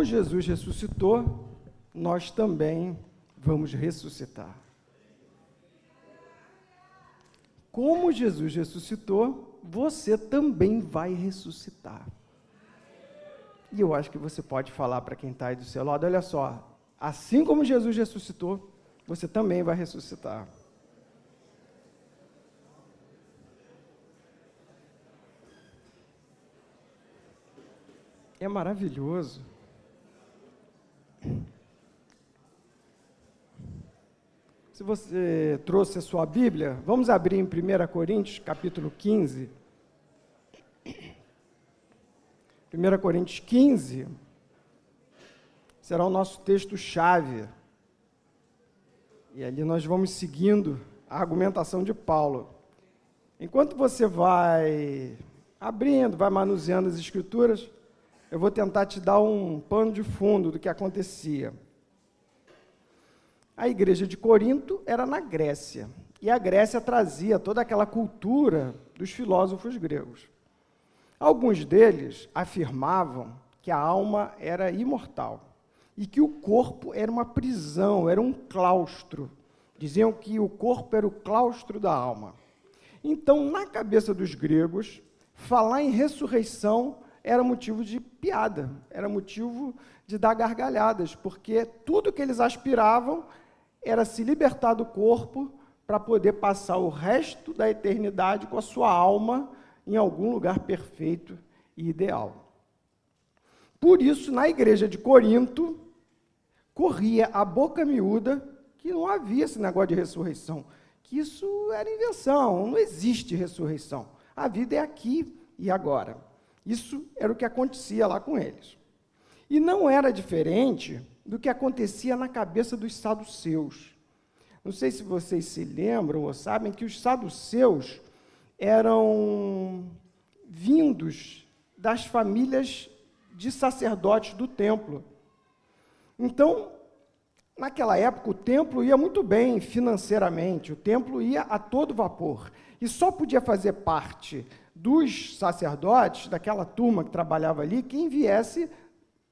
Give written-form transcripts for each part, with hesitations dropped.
Jesus ressuscitou, nós também vamos ressuscitar. Como Jesus ressuscitou, você também vai ressuscitar. E eu acho que você pode falar para quem está aí do seu lado, olha só, assim como Jesus ressuscitou, você também vai ressuscitar. É maravilhoso. Se você trouxe a sua Bíblia, vamos abrir em 1 Coríntios, capítulo 15. 1 Coríntios 15 será o nosso texto-chave. E ali nós vamos seguindo a argumentação de Paulo. Enquanto você vai abrindo, vai manuseando as Escrituras, eu vou tentar te dar um pano de fundo do que acontecia. A igreja de Corinto era na Grécia, e a Grécia trazia toda aquela cultura dos filósofos gregos. Alguns deles afirmavam que a alma era imortal, e que o corpo era uma prisão, era um claustro. Diziam que o corpo era o claustro da alma. Então, na cabeça dos gregos, falar em ressurreição era motivo de piada, era motivo de dar gargalhadas, porque tudo que eles aspiravam era se libertar do corpo para poder passar o resto da eternidade com a sua alma em algum lugar perfeito e ideal. Por isso, na igreja de Corinto, corria a boca miúda que não havia esse negócio de ressurreição, que isso era invenção, não existe ressurreição. A vida é aqui e agora. Isso era o que acontecia lá com eles. E não era diferente do que acontecia na cabeça dos saduceus. Não sei se vocês se lembram ou sabem que os saduceus eram vindos das famílias de sacerdotes do templo. Então, naquela época, o templo ia muito bem financeiramente, o templo ia a todo vapor, e só podia fazer parte dos sacerdotes, daquela turma que trabalhava ali, quem viesse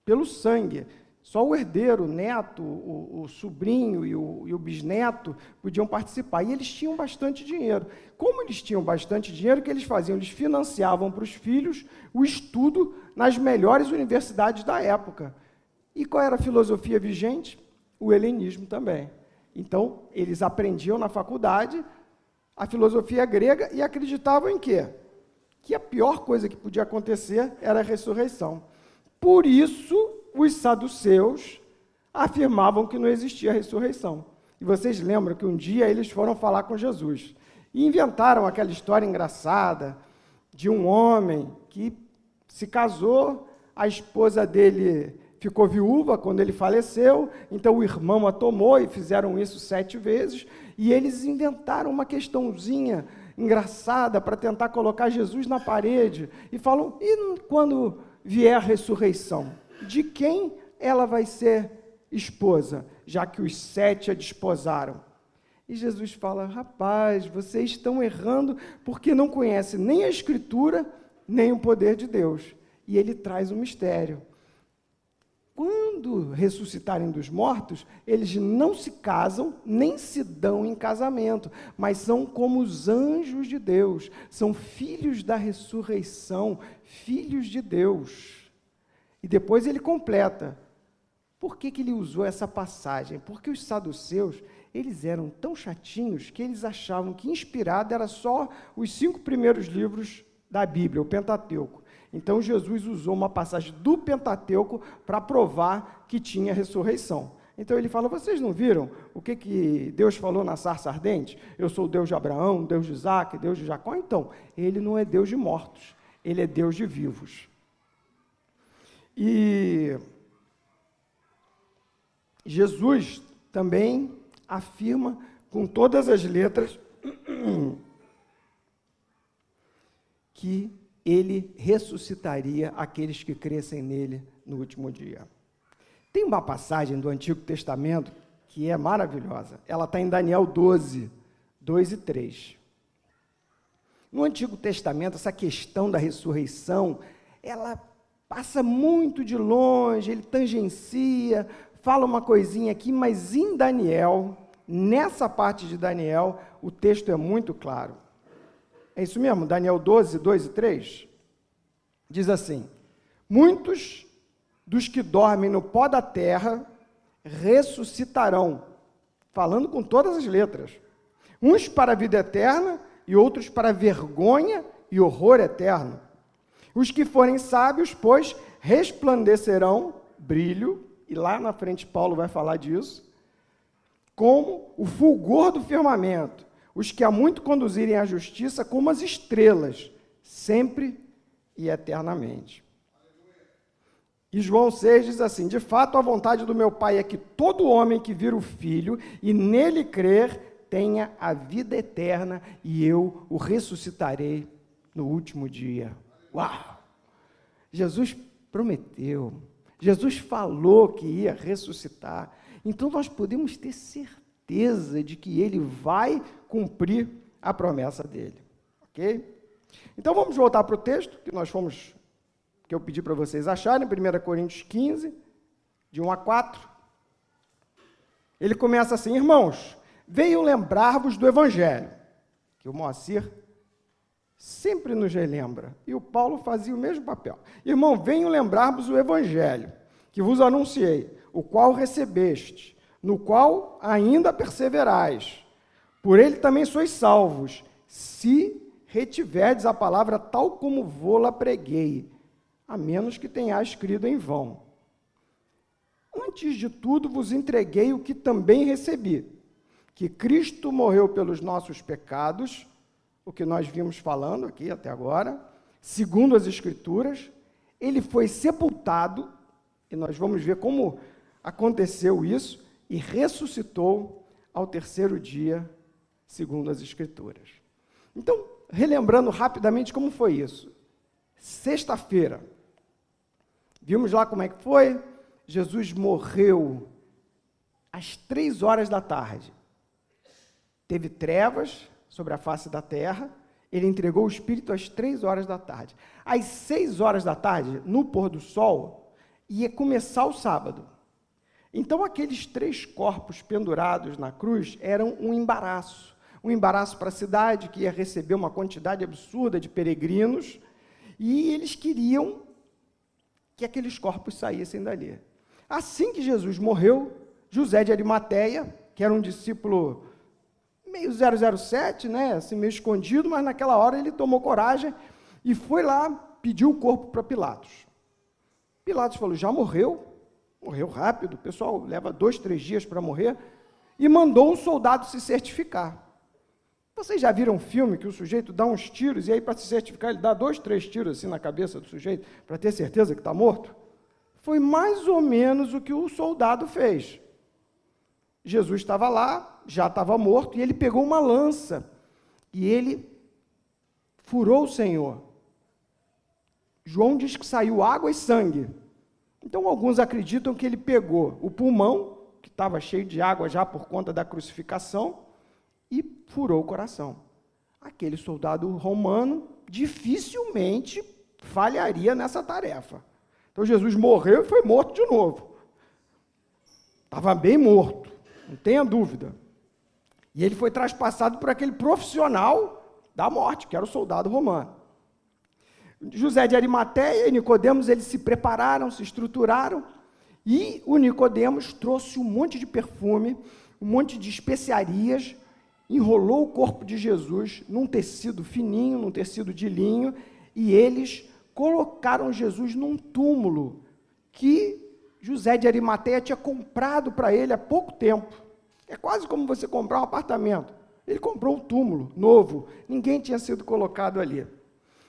pelo sangue. Só o herdeiro, o neto, o sobrinho e o bisneto podiam participar. E eles tinham bastante dinheiro. Como eles tinham bastante dinheiro, o que eles faziam? Eles financiavam para os filhos o estudo nas melhores universidades da época. E qual era a filosofia vigente? O helenismo também. Então, eles aprendiam na faculdade a filosofia grega e acreditavam em quê? Que a pior coisa que podia acontecer era a ressurreição. Por isso, os saduceus afirmavam que não existia ressurreição. E vocês lembram que um dia eles foram falar com Jesus e inventaram aquela história engraçada de um homem que se casou, a esposa dele ficou viúva quando ele faleceu, então o irmão a tomou e fizeram isso 7 vezes, e eles inventaram uma questãozinha engraçada para tentar colocar Jesus na parede, e falam, e quando vier a ressurreição, de quem ela vai ser esposa, já que os 7 a desposaram? E Jesus fala, rapaz, vocês estão errando porque não conhecem nem a Escritura, nem o poder de Deus. E ele traz um mistério. Quando ressuscitarem dos mortos, eles não se casam, nem se dão em casamento, mas são como os anjos de Deus, são filhos da ressurreição, filhos de Deus. E depois ele completa. Por que ele usou essa passagem? Porque os saduceus, eles eram tão chatinhos que eles achavam que inspirado era só os 5 primeiros livros da Bíblia, o Pentateuco. Então, Jesus usou uma passagem do Pentateuco para provar que tinha ressurreição. Então, ele fala, vocês não viram o que Deus falou na sarça ardente? Eu sou o Deus de Abraão, Deus de Isaac, Deus de Jacó. Então, ele não é Deus de mortos, ele é Deus de vivos. E Jesus também afirma com todas as letras que ele ressuscitaria aqueles que crescem nele no último dia. Tem uma passagem do Antigo Testamento que é maravilhosa. Ela está em Daniel 12, 2 e 3. No Antigo Testamento, essa questão da ressurreição, ela passa muito de longe, ele tangencia, fala uma coisinha aqui, mas em Daniel, nessa parte de Daniel, o texto é muito claro. É isso mesmo, Daniel 12, 2 e 3, diz assim: muitos dos que dormem no pó da terra ressuscitarão, falando com todas as letras, uns para a vida eterna e outros para a vergonha e horror eterno. Os que forem sábios, pois, resplandecerão brilho, e lá na frente Paulo vai falar disso, como o fulgor do firmamento, os que há muito conduzirem a justiça como as estrelas, sempre e eternamente. E João 6 diz assim: de fato, a vontade do meu Pai é que todo homem que vir o Filho e nele crer tenha a vida eterna, e eu o ressuscitarei no último dia. Uau! Jesus prometeu, Jesus falou que ia ressuscitar, então nós podemos ter certeza de que ele vai cumprir a promessa dele, ok? Então vamos voltar para o texto que eu pedi para vocês acharem, 1 Coríntios 15, de 1 a 4. Ele começa assim: irmãos, venho lembrar-vos do Evangelho, que o Moacir sempre nos relembra, e o Paulo fazia o mesmo papel. Irmão, venho lembrar-vos o Evangelho, que vos anunciei, o qual recebeste, no qual ainda perseverais. Por ele também sois salvos, se retiverdes a palavra tal como vô-la preguei, a menos que tenhais crido em vão. Antes de tudo vos entreguei o que também recebi, que Cristo morreu pelos nossos pecados, o que nós vimos falando aqui até agora, segundo as Escrituras, ele foi sepultado, e nós vamos ver como aconteceu isso, e ressuscitou ao terceiro dia, segundo as Escrituras. Então, relembrando rapidamente como foi isso. Sexta-feira, vimos lá como é que foi. Jesus morreu às 3 da tarde. Teve trevas sobre a face da terra, ele entregou o Espírito às 3 da tarde. Às 6 da tarde, no pôr do sol, ia começar o sábado. Então, aqueles 3 corpos pendurados na cruz eram um embaraço para a cidade, que ia receber uma quantidade absurda de peregrinos, e eles queriam que aqueles corpos saíssem dali. Assim que Jesus morreu, José de Arimateia, que era um discípulo meio 007, né, assim, meio escondido, mas naquela hora ele tomou coragem e foi lá, pediu o corpo para Pilatos. Pilatos falou: já morreu rápido, o pessoal leva 2, 3 dias para morrer, e mandou um soldado se certificar. Vocês já viram um filme que o sujeito dá uns tiros, e aí para se certificar ele dá 2, 3 tiros assim na cabeça do sujeito, para ter certeza que está morto? Foi mais ou menos o que o soldado fez. Jesus estava lá, já estava morto, e ele pegou uma lança, e ele furou o Senhor. João diz que saiu água e sangue. Então, alguns acreditam que ele pegou o pulmão, que estava cheio de água já por conta da crucificação, e furou o coração. Aquele soldado romano dificilmente falharia nessa tarefa. Então, Jesus morreu e foi morto de novo. Estava bem morto, não tenha dúvida. E ele foi traspassado por aquele profissional da morte, que era o soldado romano. José de Arimateia e Nicodemos, eles se prepararam, se estruturaram, e o Nicodemos trouxe um monte de perfume, um monte de especiarias, enrolou o corpo de Jesus num tecido fininho, num tecido de linho, e eles colocaram Jesus num túmulo que José de Arimateia tinha comprado para ele há pouco tempo. É quase como você comprar um apartamento. Ele comprou um túmulo novo, ninguém tinha sido colocado ali.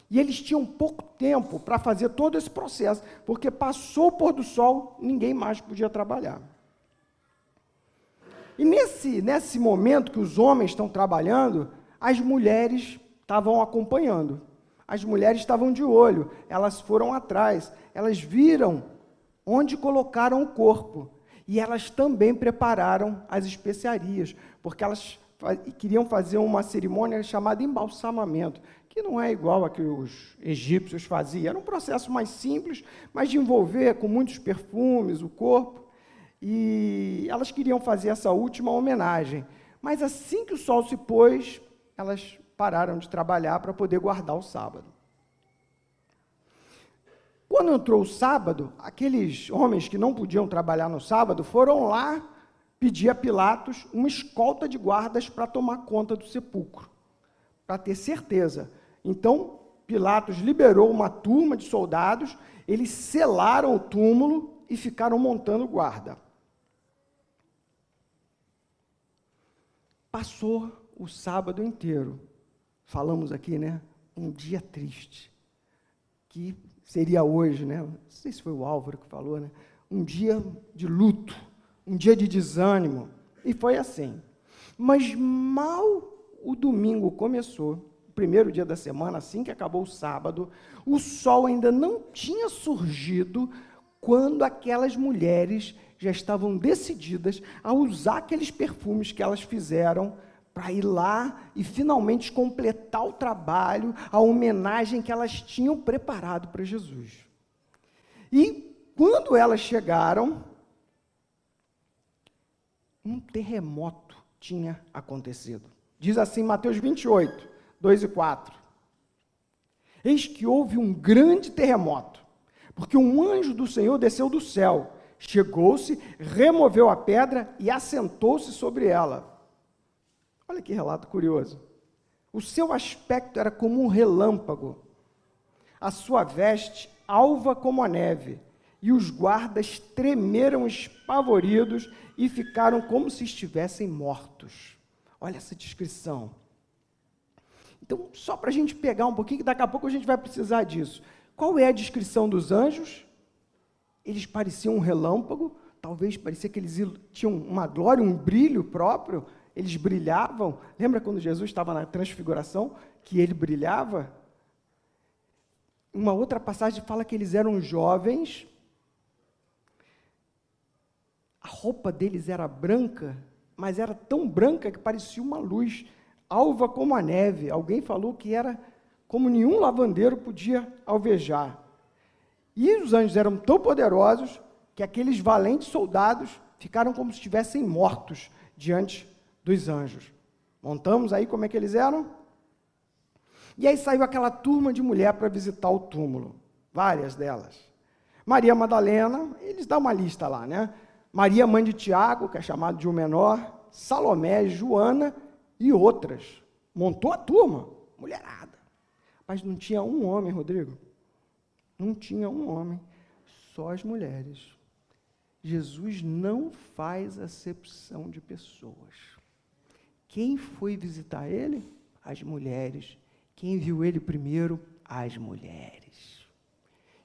E eles tinham pouco tempo para fazer todo esse processo, porque passou o pôr do sol, ninguém mais podia trabalhar. E nesse momento que os homens estão trabalhando, as mulheres estavam acompanhando. As mulheres estavam de olho, elas foram atrás, elas viram onde colocaram o corpo. E elas também prepararam as especiarias, porque elas queriam fazer uma cerimônia chamada embalsamamento, que não é igual a que os egípcios faziam. Era um processo mais simples, mas de envolver com muitos perfumes o corpo. E elas queriam fazer essa última homenagem. Mas assim que o sol se pôs, elas pararam de trabalhar para poder guardar o sábado. Quando entrou o sábado, aqueles homens que não podiam trabalhar no sábado foram lá pedir a Pilatos uma escolta de guardas para tomar conta do sepulcro, para ter certeza. Então, Pilatos liberou uma turma de soldados, eles selaram o túmulo e ficaram montando guarda. Passou o sábado inteiro. Falamos aqui, né? Um dia triste, que seria hoje, né? Não sei se foi o Álvaro que falou, né? Um dia de luto, um dia de desânimo. E foi assim. Mas mal o domingo começou, o primeiro dia da semana, assim que acabou o sábado, o sol ainda não tinha surgido quando aquelas mulheres já estavam decididas a usar aqueles perfumes que elas fizeram para ir lá e finalmente completar o trabalho, a homenagem que elas tinham preparado para Jesus. E quando elas chegaram, um terremoto tinha acontecido. Diz assim Mateus 28, 2 e 4. Eis que houve um grande terremoto, porque um anjo do Senhor desceu do céu, chegou-se, removeu a pedra e assentou-se sobre ela. Olha que relato curioso. O seu aspecto era como um relâmpago, a sua veste alva como a neve, e os guardas tremeram espavoridos e ficaram como se estivessem mortos. Olha essa descrição. Então, só para a gente pegar um pouquinho, que daqui a pouco a gente vai precisar disso. Qual é a descrição dos anjos? Eles pareciam um relâmpago, talvez parecia que eles tinham uma glória, um brilho próprio, eles brilhavam. Lembra quando Jesus estava na transfiguração, que ele brilhava? Uma outra passagem fala que eles eram jovens, a roupa deles era branca, mas era tão branca que parecia uma luz, alva como a neve. Alguém falou que era como nenhum lavandeiro podia alvejar. E os anjos eram tão poderosos que aqueles valentes soldados ficaram como se estivessem mortos diante dos anjos. Montamos aí como é que eles eram? E aí saiu aquela turma de mulher para visitar o túmulo, várias delas. Maria Madalena, eles dão uma lista lá, né? Maria, mãe de Tiago, que é chamado de o menor, Salomé, Joana e outras. Montou a turma, mulherada. Mas não tinha um homem, Rodrigo. Não tinha um homem, só as mulheres. Jesus não faz acepção de pessoas. Quem foi visitar ele? As mulheres. Quem viu ele primeiro? As mulheres.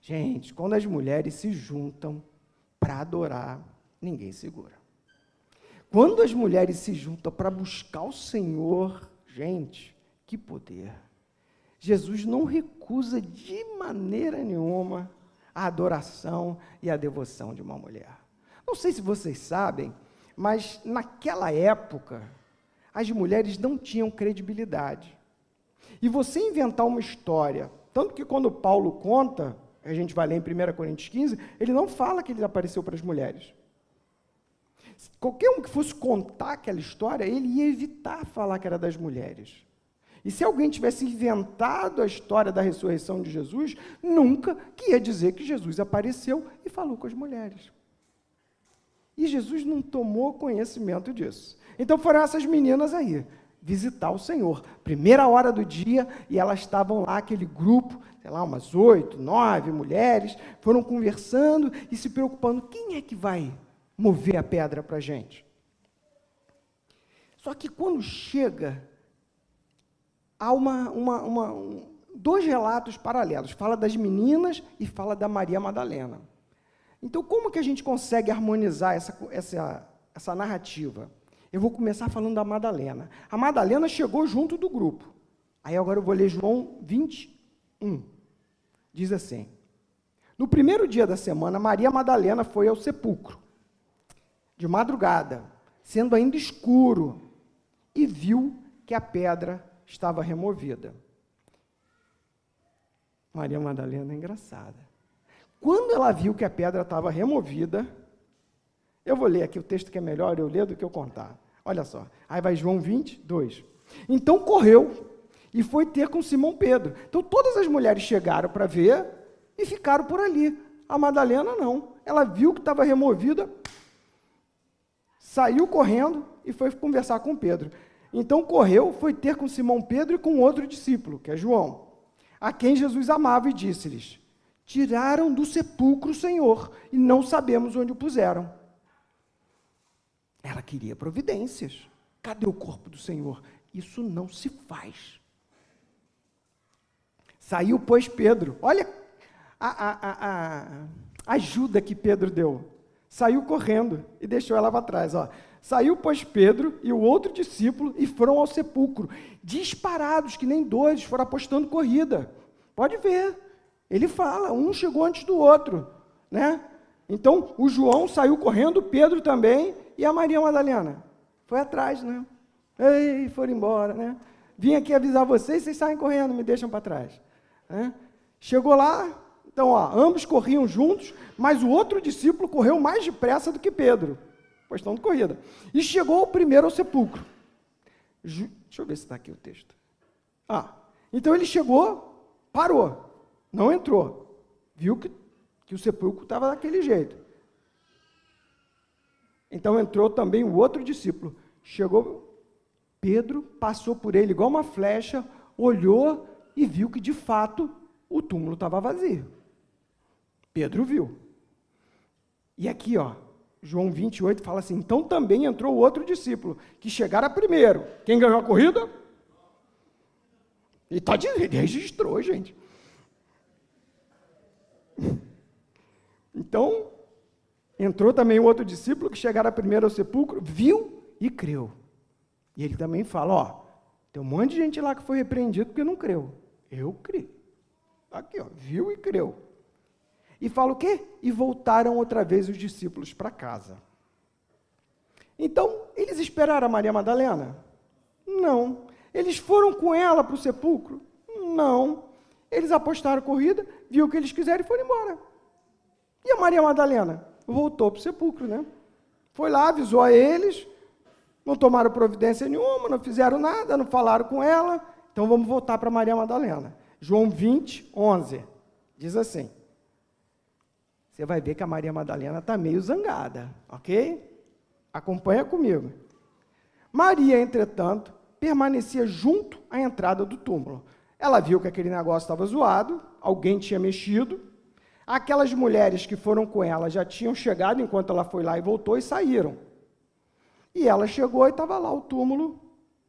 Gente, quando as mulheres se juntam para adorar, ninguém segura. Quando as mulheres se juntam para buscar o Senhor, gente, que poder. Jesus não recusa de maneira nenhuma a adoração e a devoção de uma mulher. Não sei se vocês sabem, mas naquela época, as mulheres não tinham credibilidade. E você inventar uma história, tanto que quando Paulo conta, a gente vai ler em 1 Coríntios 15, ele não fala que ele apareceu para as mulheres. Qualquer um que fosse contar aquela história, ele ia evitar falar que era das mulheres. E se alguém tivesse inventado a história da ressurreição de Jesus, nunca que ia dizer que Jesus apareceu e falou com as mulheres. E Jesus não tomou conhecimento disso. Então foram essas meninas aí, visitar o Senhor. Primeira hora do dia, e elas estavam lá, aquele grupo, sei lá, umas 8, 9 mulheres, foram conversando e se preocupando, quem é que vai mover a pedra para a gente? Só que quando chega, há dois relatos paralelos, fala das meninas e fala da Maria Madalena. Então, como que a gente consegue harmonizar essa narrativa? Eu vou começar falando da Madalena. A Madalena chegou junto do grupo. Aí agora eu vou ler João 21. Diz assim: no primeiro dia da semana, Maria Madalena foi ao sepulcro, de madrugada, sendo ainda escuro, e viu que a pedra estava removida. Maria Madalena é engraçada. Quando ela viu que a pedra estava removida, eu vou ler aqui o texto que é melhor eu ler do que eu contar. Olha só, aí vai João 22. Então correu e foi ter com Simão Pedro. Então todas as mulheres chegaram para ver e ficaram por ali. A Madalena não. Ela viu que estava removida, saiu correndo e foi conversar com Pedro. Então correu, foi ter com Simão Pedro e com outro discípulo, que é João, a quem Jesus amava, e disse-lhes: tiraram do sepulcro o Senhor e não sabemos onde o puseram. Ela queria providências. Cadê o corpo do Senhor? Isso não se faz. Saiu, pois, Pedro. Olha a ajuda que Pedro deu. Saiu correndo e deixou ela para trás. Ó. Saiu, pois, Pedro e o outro discípulo e foram ao sepulcro. Disparados, que nem dois, foram apostando corrida. Pode ver. Ele fala, um chegou antes do outro, né? Então, o João saiu correndo, Pedro também, e a Maria Madalena foi atrás, né? Ei, foram embora, né? Vim aqui avisar vocês saem correndo, me deixam para trás. Né? Chegou lá, então, ó, ambos corriam juntos, mas o outro discípulo correu mais depressa do que Pedro, questão de corrida. E chegou primeiro ao sepulcro. Deixa eu ver se está aqui o texto. Então ele chegou, parou, não entrou, viu que o sepulcro estava daquele jeito. Então entrou também o outro discípulo. Chegou, Pedro passou por ele igual uma flecha, olhou e viu que de fato o túmulo estava vazio. Pedro viu. E aqui, ó, João 28 fala assim, então também entrou o outro discípulo, que chegara primeiro. Quem ganhou a corrida? E ele registrou, gente. Então, entrou também o outro discípulo, que chegara primeiro ao sepulcro, viu e creu. E ele também fala, ó, tem um monte de gente lá que foi repreendido porque não creu. Eu criei. Aqui, ó, viu e creu. E fala o quê? E voltaram outra vez os discípulos para casa. Então, eles esperaram a Maria Madalena? Não. Eles foram com ela para o sepulcro? Não. Eles apostaram corrida, viu o que eles quiseram e foram embora. E a Maria Madalena? Voltou para o sepulcro, né? Foi lá, avisou a eles, não tomaram providência nenhuma, não fizeram nada, não falaram com ela, então vamos voltar para Maria Madalena. João 20, 11, diz assim, você vai ver que a Maria Madalena está meio zangada, ok? Acompanha comigo. Maria, entretanto, permanecia junto à entrada do túmulo. Ela viu que aquele negócio estava zoado, alguém tinha mexido, aquelas mulheres que foram com ela já tinham chegado enquanto ela foi lá e voltou e saíram. E ela chegou e estava lá o túmulo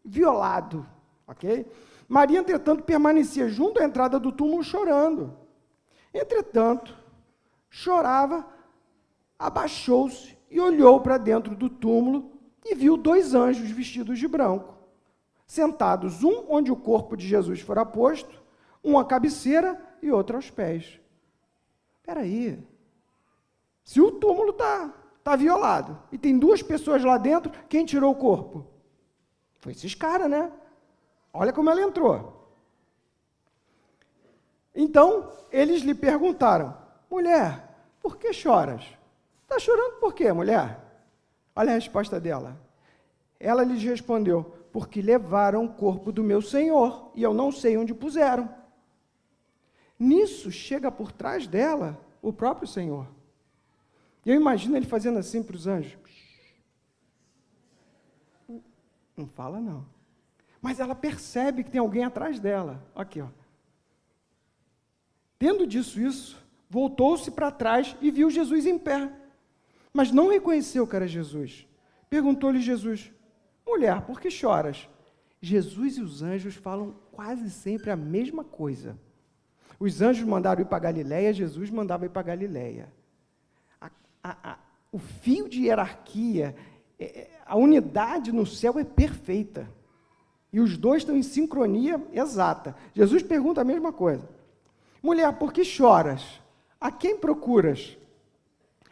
violado, ok? Maria, entretanto, permanecia junto à entrada do túmulo chorando. Entretanto, chorava, abaixou-se e olhou para dentro do túmulo e viu dois anjos vestidos de branco, sentados, um onde o corpo de Jesus fora posto, um à cabeceira e outro aos pés. Espera aí, se o túmulo está violado e tem duas pessoas lá dentro, quem tirou o corpo? Foi esses caras, né? Olha como ela entrou. Então, eles lhe perguntaram, mulher, por que choras? Está chorando por quê, mulher? Olha a resposta dela. Ela lhes respondeu, porque levaram o corpo do meu Senhor, e eu não sei onde puseram. Nisso, chega por trás dela o próprio Senhor. E eu imagino ele fazendo assim para os anjos. Não fala, não. Mas ela percebe que tem alguém atrás dela. Aqui, ó. Tendo dito isso, voltou-se para trás e viu Jesus em pé. Mas não reconheceu que era Jesus. Perguntou-lhe Jesus, mulher, por que choras? Jesus e os anjos falam quase sempre a mesma coisa. Os anjos mandaram ir para Galileia, Jesus mandava ir para Galileia. O fio de hierarquia, a unidade no céu é perfeita. E os dois estão em sincronia exata. Jesus pergunta a mesma coisa. Mulher, por que choras? A quem procuras?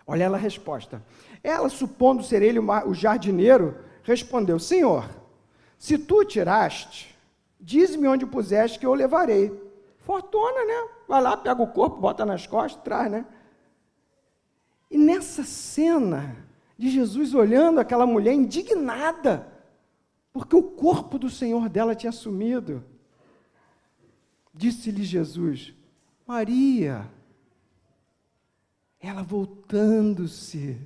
Olha ela a resposta. Ela, supondo ser ele o jardineiro, respondeu, Senhor, Se tu tiraste, dize-me onde puseste que eu levarei. Fortuna, né? Vai lá, pega o corpo, bota nas costas, traz, né? E nessa cena de Jesus olhando aquela mulher indignada, porque o corpo do Senhor dela tinha sumido, disse-lhe Jesus, Maria. Ela voltando-se,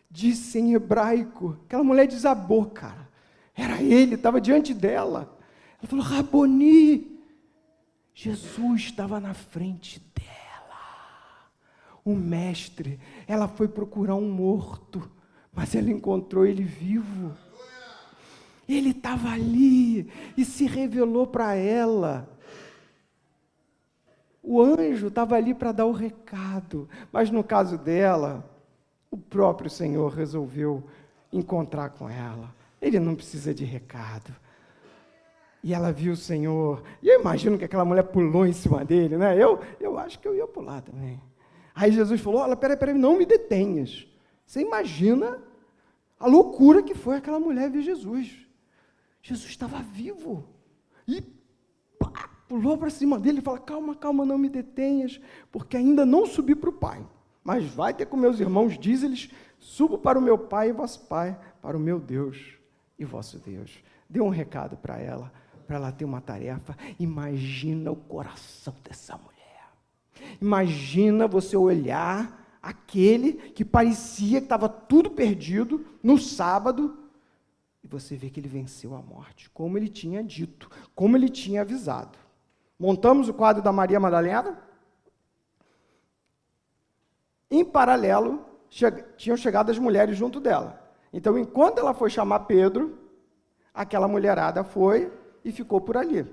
disse em hebraico, aquela mulher desabou, cara. Era ele, estava diante dela. Ela falou, Raboni. Jesus estava na frente dela. O mestre, ela foi procurar um morto, mas ela encontrou ele vivo. Ele estava ali e se revelou para ela. O anjo estava ali para dar o recado, mas no caso dela, o próprio Senhor resolveu encontrar com ela. Ele não precisa de recado. E ela viu o Senhor, e eu imagino que aquela mulher pulou em cima dele, né? Eu acho que eu ia pular também. Aí Jesus falou, olha, peraí, não me detenhas. Você imagina a loucura que foi aquela mulher ver Jesus. Jesus estava vivo. E pá, pulou para cima dele e falou, calma, não me detenhas, porque ainda não subi para o Pai. Mas vai ter com meus irmãos, diz-lhes, subo para o meu Pai e vosso Pai, para o meu Deus e vosso Deus. Deu um recado para ela ter uma tarefa. Imagina o coração dessa mulher. Imagina você olhar aquele que parecia que estava tudo perdido no sábado, e você vê que ele venceu a morte, como ele tinha dito, como ele tinha avisado. Montamos o quadro da Maria Madalena. Em paralelo, tinham chegado as mulheres junto dela. Então, enquanto ela foi chamar Pedro, aquela mulherada foi e ficou por ali.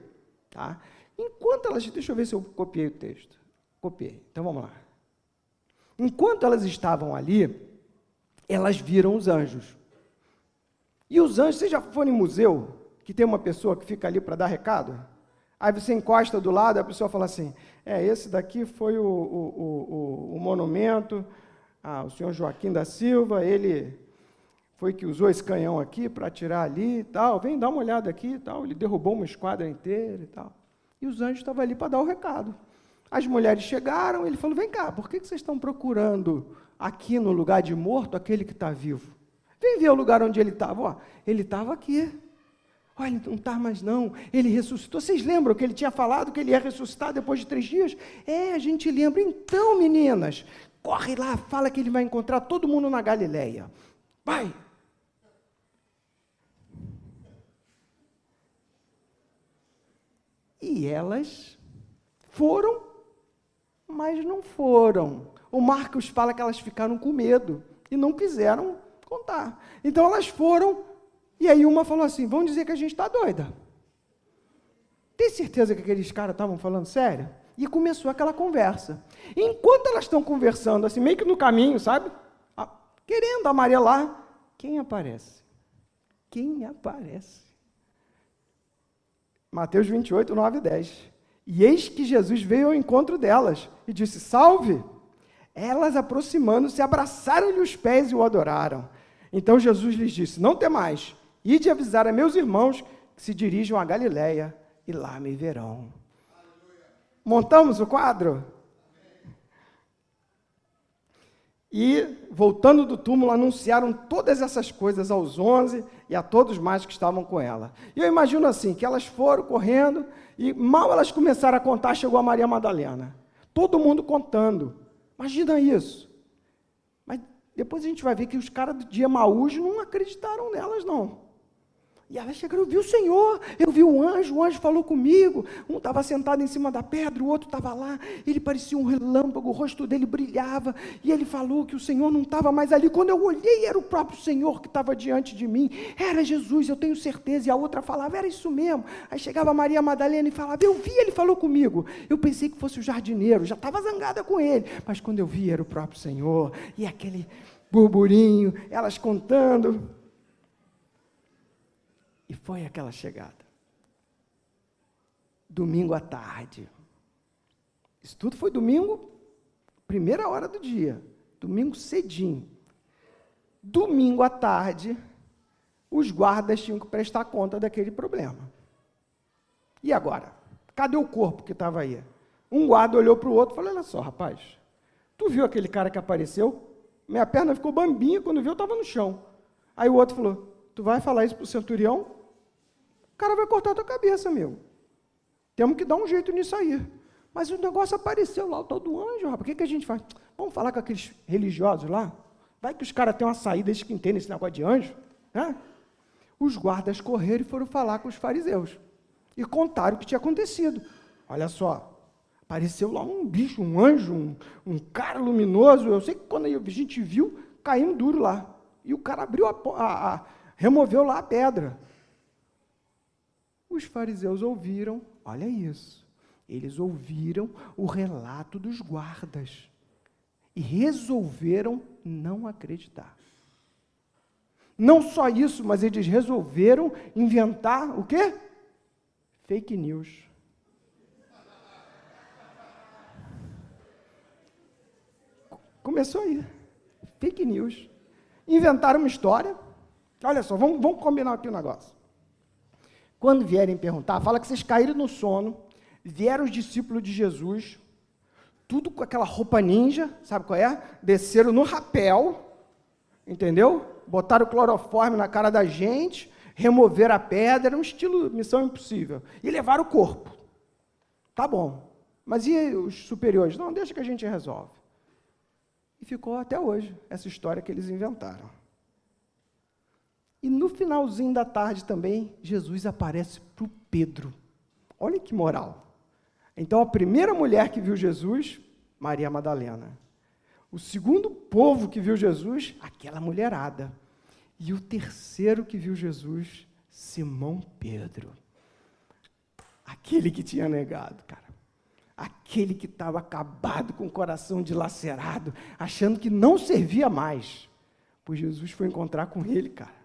Tá? Enquanto elas... Deixa eu ver se eu copiei o texto. Copiei. Então, vamos lá. Enquanto elas estavam ali, elas viram os anjos. E os anjos, vocês já foram em museu, que tem uma pessoa que fica ali para dar recado? Aí você encosta do lado, a pessoa fala assim, esse daqui foi o monumento, o senhor Joaquim da Silva, ele foi que usou esse canhão aqui para atirar ali e tal, vem dar uma olhada aqui e tal, ele derrubou uma esquadra inteira e tal. E os anjos estavam ali para dar o recado. As mulheres chegaram, ele falou, vem cá, por que vocês estão procurando aqui no lugar de morto aquele que está vivo? Vem ver o lugar onde ele estava. Ele estava aqui. Olha, ele não está mais não, ele ressuscitou. Vocês lembram que ele tinha falado que ele ia ressuscitar depois de 3 dias? A gente lembra. Então, meninas, corre lá, fala que ele vai encontrar todo mundo na Galileia. Vai! E elas foram, mas não foram. O Marcos fala que elas ficaram com medo e não quiseram contar. Então elas foram, e aí uma falou assim, vão dizer que a gente está doida. Tem certeza que aqueles caras estavam falando sério? E começou aquela conversa. Enquanto elas estão conversando, assim, meio que no caminho, sabe? Querendo amarelar, quem aparece? Quem aparece? Mateus 28, 9 e 10. E eis que Jesus veio ao encontro delas e disse, salve! Elas, aproximando-se, abraçaram-lhe os pés e o adoraram. Então Jesus lhes disse, não temais, ide avisar a meus irmãos que se dirijam a Galileia e lá me verão. Montamos o quadro? E, voltando do túmulo, anunciaram todas essas coisas aos 11 e a todos mais que estavam com ela. E eu imagino assim, que elas foram correndo e mal elas começaram a contar, chegou a Maria Madalena. Todo mundo contando. Imagina isso. Mas depois a gente vai ver que os caras de Emaús não acreditaram nelas, não. E elas chegaram, eu vi o Senhor, eu vi o anjo falou comigo, um estava sentado em cima da pedra, o outro estava lá, ele parecia um relâmpago, o rosto dele brilhava, e ele falou que o Senhor não estava mais ali. Quando eu olhei, era o próprio Senhor que estava diante de mim, era Jesus, eu tenho certeza. E a outra falava, era isso mesmo. Aí chegava Maria Madalena e falava, eu vi, ele falou comigo. Eu pensei que fosse o jardineiro, já estava zangada com ele, mas quando eu vi, era o próprio Senhor, e aquele burburinho, elas contando. E foi aquela chegada. Domingo à tarde. Isso tudo foi domingo, primeira hora do dia. Domingo cedinho. Domingo à tarde, os guardas tinham que prestar conta daquele problema. E agora? Cadê o corpo que estava aí? Um guarda olhou para o outro e falou, olha só, rapaz, tu viu aquele cara que apareceu? Minha perna ficou bambinha, quando viu eu estava no chão. Aí o outro falou, tu vai falar isso para o centurião? O cara vai cortar a tua cabeça, meu. Temos que dar um jeito nisso aí. Mas o negócio apareceu lá, o tal do anjo, rapaz. O que a gente faz? Vamos falar com aqueles religiosos lá? Vai que os caras têm uma saída, eles que entendem esse negócio de anjo. Né? Os guardas correram e foram falar com os fariseus. E contaram o que tinha acontecido. Olha só, apareceu lá um bicho, um anjo, um cara luminoso. Eu sei que quando a gente viu, caiu duro lá. E o cara abriu removeu lá a pedra. Os fariseus ouviram, olha isso, eles ouviram o relato dos guardas e resolveram não acreditar. Não só isso, mas eles resolveram inventar o quê? Fake news. Começou aí. Fake news. Inventaram uma história. Olha só, vamos combinar aqui um negócio. Quando vierem perguntar, fala que vocês caíram no sono, vieram os discípulos de Jesus, tudo com aquela roupa ninja, sabe qual é? Desceram no rapel, entendeu? Botaram cloroforme na cara da gente, removeram a pedra, era um estilo Missão Impossível, e levaram o corpo. Tá bom, mas e os superiores? Não, deixa que a gente resolve. E ficou até hoje essa história que eles inventaram. E no finalzinho da tarde também, Jesus aparece para o Pedro. Olha que moral. Então, a primeira mulher que viu Jesus, Maria Madalena. O segundo povo que viu Jesus, aquela mulherada. E o terceiro que viu Jesus, Simão Pedro. Aquele que tinha negado, cara. Aquele que estava acabado, com o coração dilacerado, achando que não servia mais. Pois Jesus foi encontrar com ele, cara.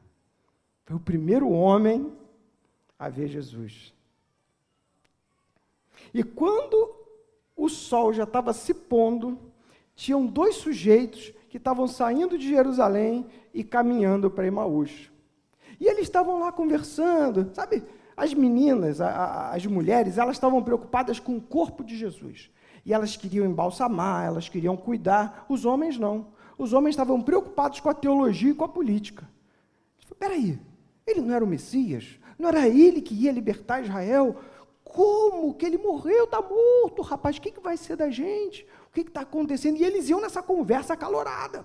Foi o primeiro homem a ver Jesus. E quando o sol já estava se pondo, tinham dois sujeitos que estavam saindo de Jerusalém e caminhando para Emaús. E eles estavam lá conversando, sabe? As meninas, as mulheres, elas estavam preocupadas com o corpo de Jesus. E elas queriam embalsamar, elas queriam cuidar. Os homens não. Os homens estavam preocupados com a teologia e com a política. Espera aí. Ele não era o Messias? Não era ele que ia libertar Israel? Como que ele morreu? Está morto, rapaz, o que vai ser da gente? O que está acontecendo? E eles iam nessa conversa acalorada.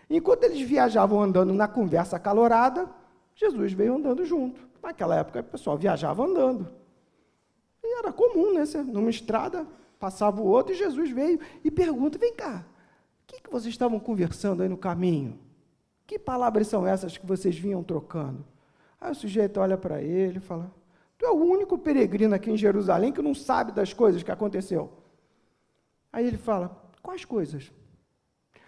Enquanto eles viajavam andando na conversa acalorada, Jesus veio andando junto. Naquela época, o pessoal viajava andando. E era comum, né? Numa estrada, passava o outro, e Jesus veio e pergunta, vem cá, o que vocês estavam conversando aí no caminho? Que palavras são essas que vocês vinham trocando? Aí o sujeito olha para ele e fala, tu é o único peregrino aqui em Jerusalém que não sabe das coisas que aconteceu. Aí ele fala, quais coisas?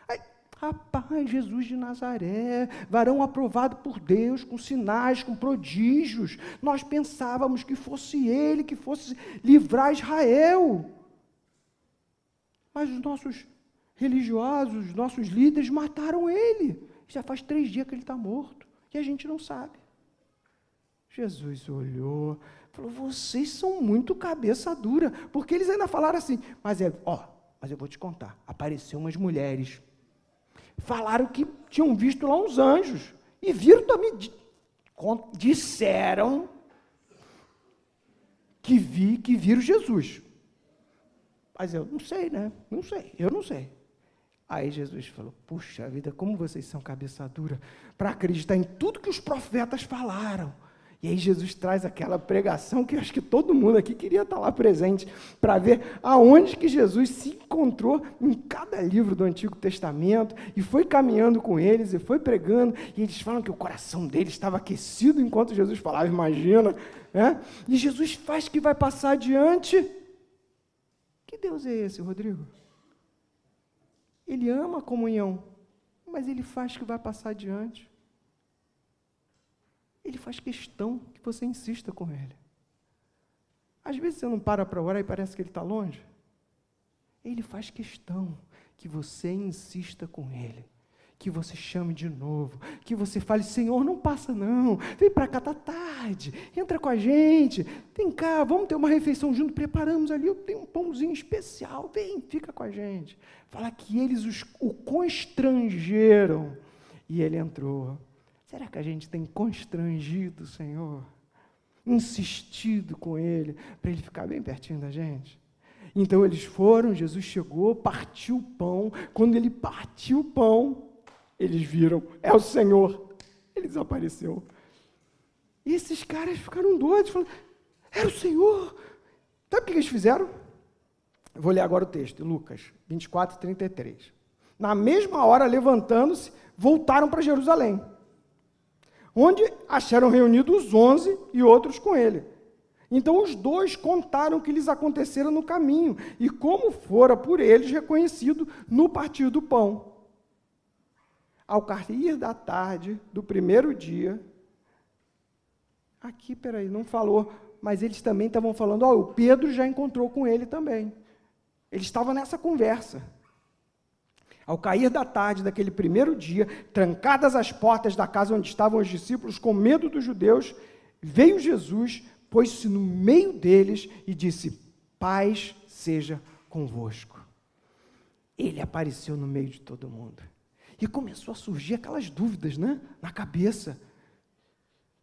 Aí, rapaz, Jesus de Nazaré, varão aprovado por Deus, com sinais, com prodígios. Nós pensávamos que fosse ele, que fosse livrar Israel. Mas os nossos religiosos, os nossos líderes mataram ele. Já faz 3 dias que ele está morto, e a gente não sabe. Jesus olhou, falou, vocês são muito cabeça dura, porque eles ainda falaram assim, mas eu vou te contar, apareceu umas mulheres, falaram que tinham visto lá uns anjos, e viram também, disseram que viram Jesus. Mas eu não sei, né? Eu não sei. Aí Jesus falou, puxa vida, como vocês são cabeça dura para acreditar em tudo que os profetas falaram. E aí Jesus traz aquela pregação que eu acho que todo mundo aqui queria estar lá presente, para ver aonde que Jesus se encontrou em cada livro do Antigo Testamento, e foi caminhando com eles, e foi pregando, e eles falam que o coração deles estava aquecido enquanto Jesus falava, imagina, né? E Jesus faz que vai passar adiante. Que Deus é esse, Rodrigo? Ele ama a comunhão, mas ele faz que vai passar adiante. Ele faz questão que você insista com ele. Às vezes você não para orar e parece que ele está longe. Ele faz questão que você insista com ele. que você chame de novo, que você fale, Senhor, não passa não, vem para cá, está tarde, entra com a gente, vem cá, vamos ter uma refeição junto, preparamos ali, eu tenho um pãozinho especial, vem, fica com a gente. Fala que eles o constrangeram, e ele entrou. Será que a gente tem constrangido o Senhor? Insistido com ele, para ele ficar bem pertinho da gente? Então eles foram, Jesus chegou, partiu o pão, quando ele partiu o pão, eles viram, é o Senhor, ele desapareceu. E esses caras ficaram doidos, falando, era o Senhor. Sabe o que eles fizeram? Eu vou ler agora o texto, Lucas 24, 33. Na mesma hora, levantando-se, voltaram para Jerusalém, onde acharam reunidos os 11 e outros com ele. Então os dois contaram o que lhes acontecera no caminho, e como fora por eles reconhecido no partir do pão. Ao cair da tarde do primeiro dia, aqui, peraí, não falou, mas eles também estavam falando, o Pedro já encontrou com ele também. Ele estava nessa conversa. Ao cair da tarde daquele primeiro dia, trancadas as portas da casa onde estavam os discípulos, com medo dos judeus, veio Jesus, pôs-se no meio deles e disse, paz seja convosco. Ele apareceu no meio de todo mundo. E começou a surgir aquelas dúvidas, né, na cabeça.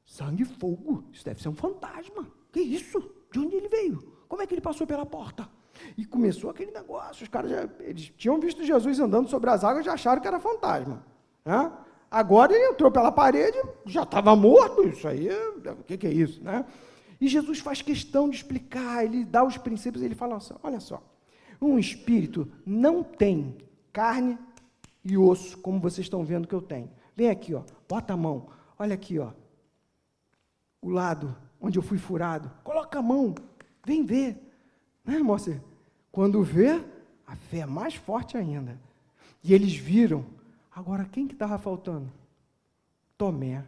Sangue e fogo, isso deve ser um fantasma. Que isso? De onde ele veio? Como é que ele passou pela porta? E começou aquele negócio, os caras eles tinham visto Jesus andando sobre as águas e já acharam que era fantasma. Né? Agora ele entrou pela parede, já estava morto, isso aí, o que é isso? Né? E Jesus faz questão de explicar, ele dá os princípios, ele fala assim, olha só, um espírito não tem carne e osso, como vocês estão vendo que eu tenho. Vem aqui, ó, bota a mão, olha aqui, ó, o lado onde eu fui furado, coloca a mão, vem ver. Né, moça? Quando vê, a fé é mais forte ainda. E eles viram. Agora, quem que estava faltando? Tomé.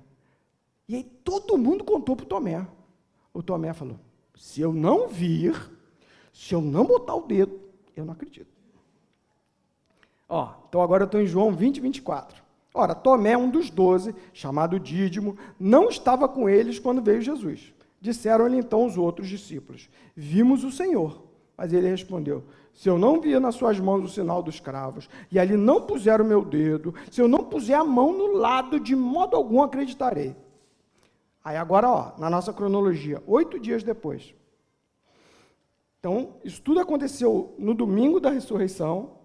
E aí todo mundo contou para o Tomé. O Tomé falou, se eu não vir, se eu não botar o dedo, eu não acredito. Então agora eu estou em João 20, 24. Ora, Tomé, um dos 12, chamado Dídimo, não estava com eles quando veio Jesus. Disseram-lhe então os outros discípulos, vimos o Senhor. Mas ele respondeu, se eu não vir nas suas mãos o sinal dos cravos, e ali não puser o meu dedo, se eu não puser a mão no lado, de modo algum acreditarei. Aí agora, na nossa cronologia, 8 dias depois. Então, isso tudo aconteceu no domingo da ressurreição.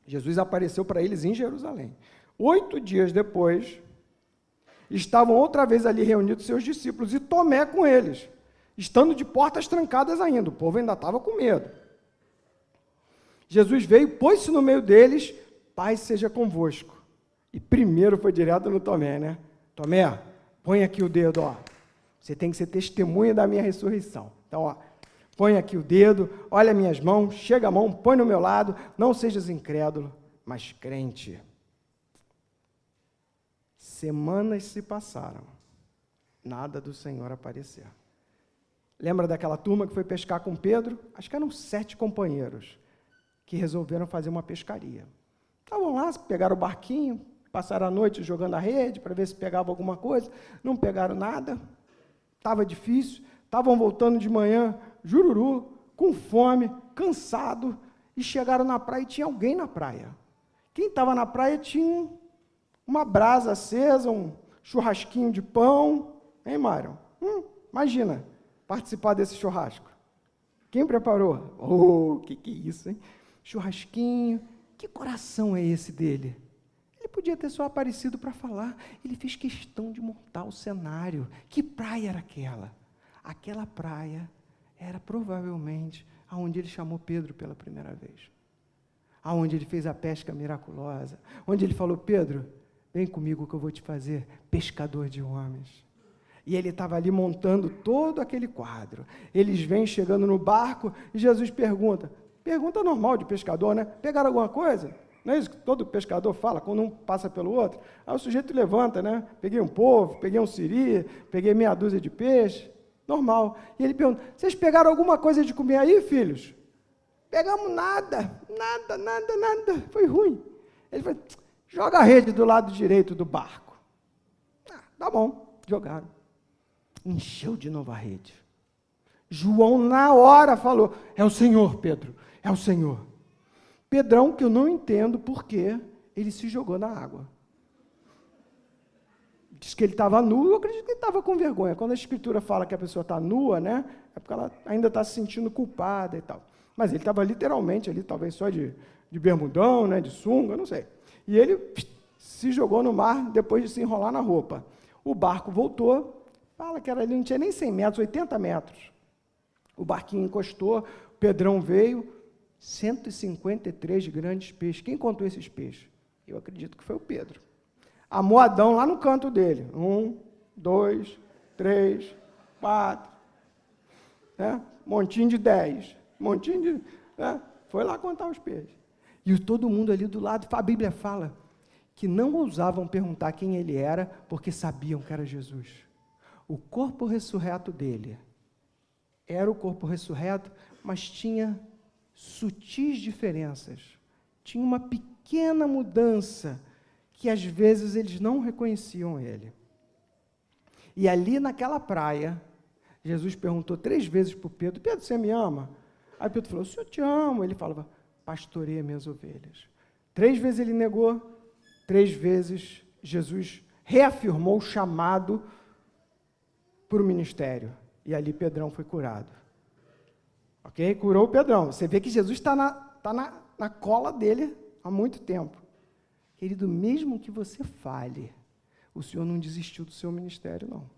Jesus apareceu para eles em Jerusalém. 8 dias depois, estavam outra vez ali reunidos seus discípulos, e Tomé com eles, estando de portas trancadas ainda, o povo ainda estava com medo. Jesus veio, pôs-se no meio deles, paz seja convosco. E primeiro foi direto no Tomé, né? Tomé, põe aqui o dedo, Você tem que ser testemunha da minha ressurreição. Então, põe aqui o dedo, olha minhas mãos, chega a mão, põe no meu lado, não sejas incrédulo, mas crente. Semanas se passaram, nada do Senhor aparecer. Lembra daquela turma que foi pescar com Pedro? Acho que eram 7 companheiros que resolveram fazer uma pescaria. Estavam lá, pegaram o barquinho, passaram a noite jogando a rede para ver se pegava alguma coisa, não pegaram nada, estava difícil, estavam voltando de manhã, jururu, com fome, cansado, e chegaram na praia e tinha alguém na praia. Quem estava na praia tinha uma brasa acesa, um churrasquinho de pão, hein, Mário? Imagina participar desse churrasco. Quem preparou? Que é isso, hein? Churrasquinho. Que coração é esse dele? Ele podia ter só aparecido para falar. Ele fez questão de montar o cenário. Que praia era aquela? Aquela praia era provavelmente aonde ele chamou Pedro pela primeira vez. Aonde ele fez a pesca miraculosa. Onde ele falou, Pedro, vem comigo que eu vou te fazer pescador de homens. E ele estava ali montando todo aquele quadro. Eles vêm chegando no barco e Jesus pergunta normal de pescador, né? Pegaram alguma coisa? Não é isso que todo pescador fala, quando um passa pelo outro? Aí o sujeito levanta, né? Peguei um polvo, peguei um siri, peguei meia dúzia de peixe, normal. E ele pergunta, vocês pegaram alguma coisa de comer aí, filhos? Pegamos nada, foi ruim. Ele falou, Joga a rede do lado direito do barco. Tá bom, jogaram. Encheu de novo a rede. João, na hora, falou, é o Senhor, Pedro, é o Senhor. Pedrão, que eu não entendo por que ele se jogou na água. Diz que ele estava nu, eu acredito que ele estava com vergonha. Quando a Escritura fala que a pessoa está nua, né, é porque ela ainda está se sentindo culpada e tal. Mas ele estava literalmente ali, talvez só de bermudão, né, de sunga, não sei. E ele se jogou no mar depois de se enrolar na roupa. O barco voltou, fala que era ali, não tinha nem 100 metros, 80 metros. O barquinho encostou, o Pedrão veio, 153 grandes peixes. Quem contou esses peixes? Eu acredito que foi o Pedro. Amoadão lá no canto dele. 1, 2, 3, 4. Né? Montinho de 10. Montinho de... Né? Foi lá contar os peixes. E todo mundo ali do lado, a Bíblia fala que não ousavam perguntar quem ele era, porque sabiam que era Jesus. O corpo ressurreto dele era o corpo ressurreto, mas tinha sutis diferenças. Tinha uma pequena mudança que às vezes eles não reconheciam ele. E ali naquela praia, Jesus perguntou 3 vezes para o Pedro, Pedro, você me ama? Aí Pedro falou, o Senhor te ama. Ele falava, pastoreia minhas ovelhas. 3 vezes ele negou, 3 vezes Jesus reafirmou o chamado para o ministério. E ali Pedrão foi curado. Ok? Curou o Pedrão. Você vê que Jesus está na cola dele há muito tempo. Querido, mesmo que você falhe, o Senhor não desistiu do seu ministério, não.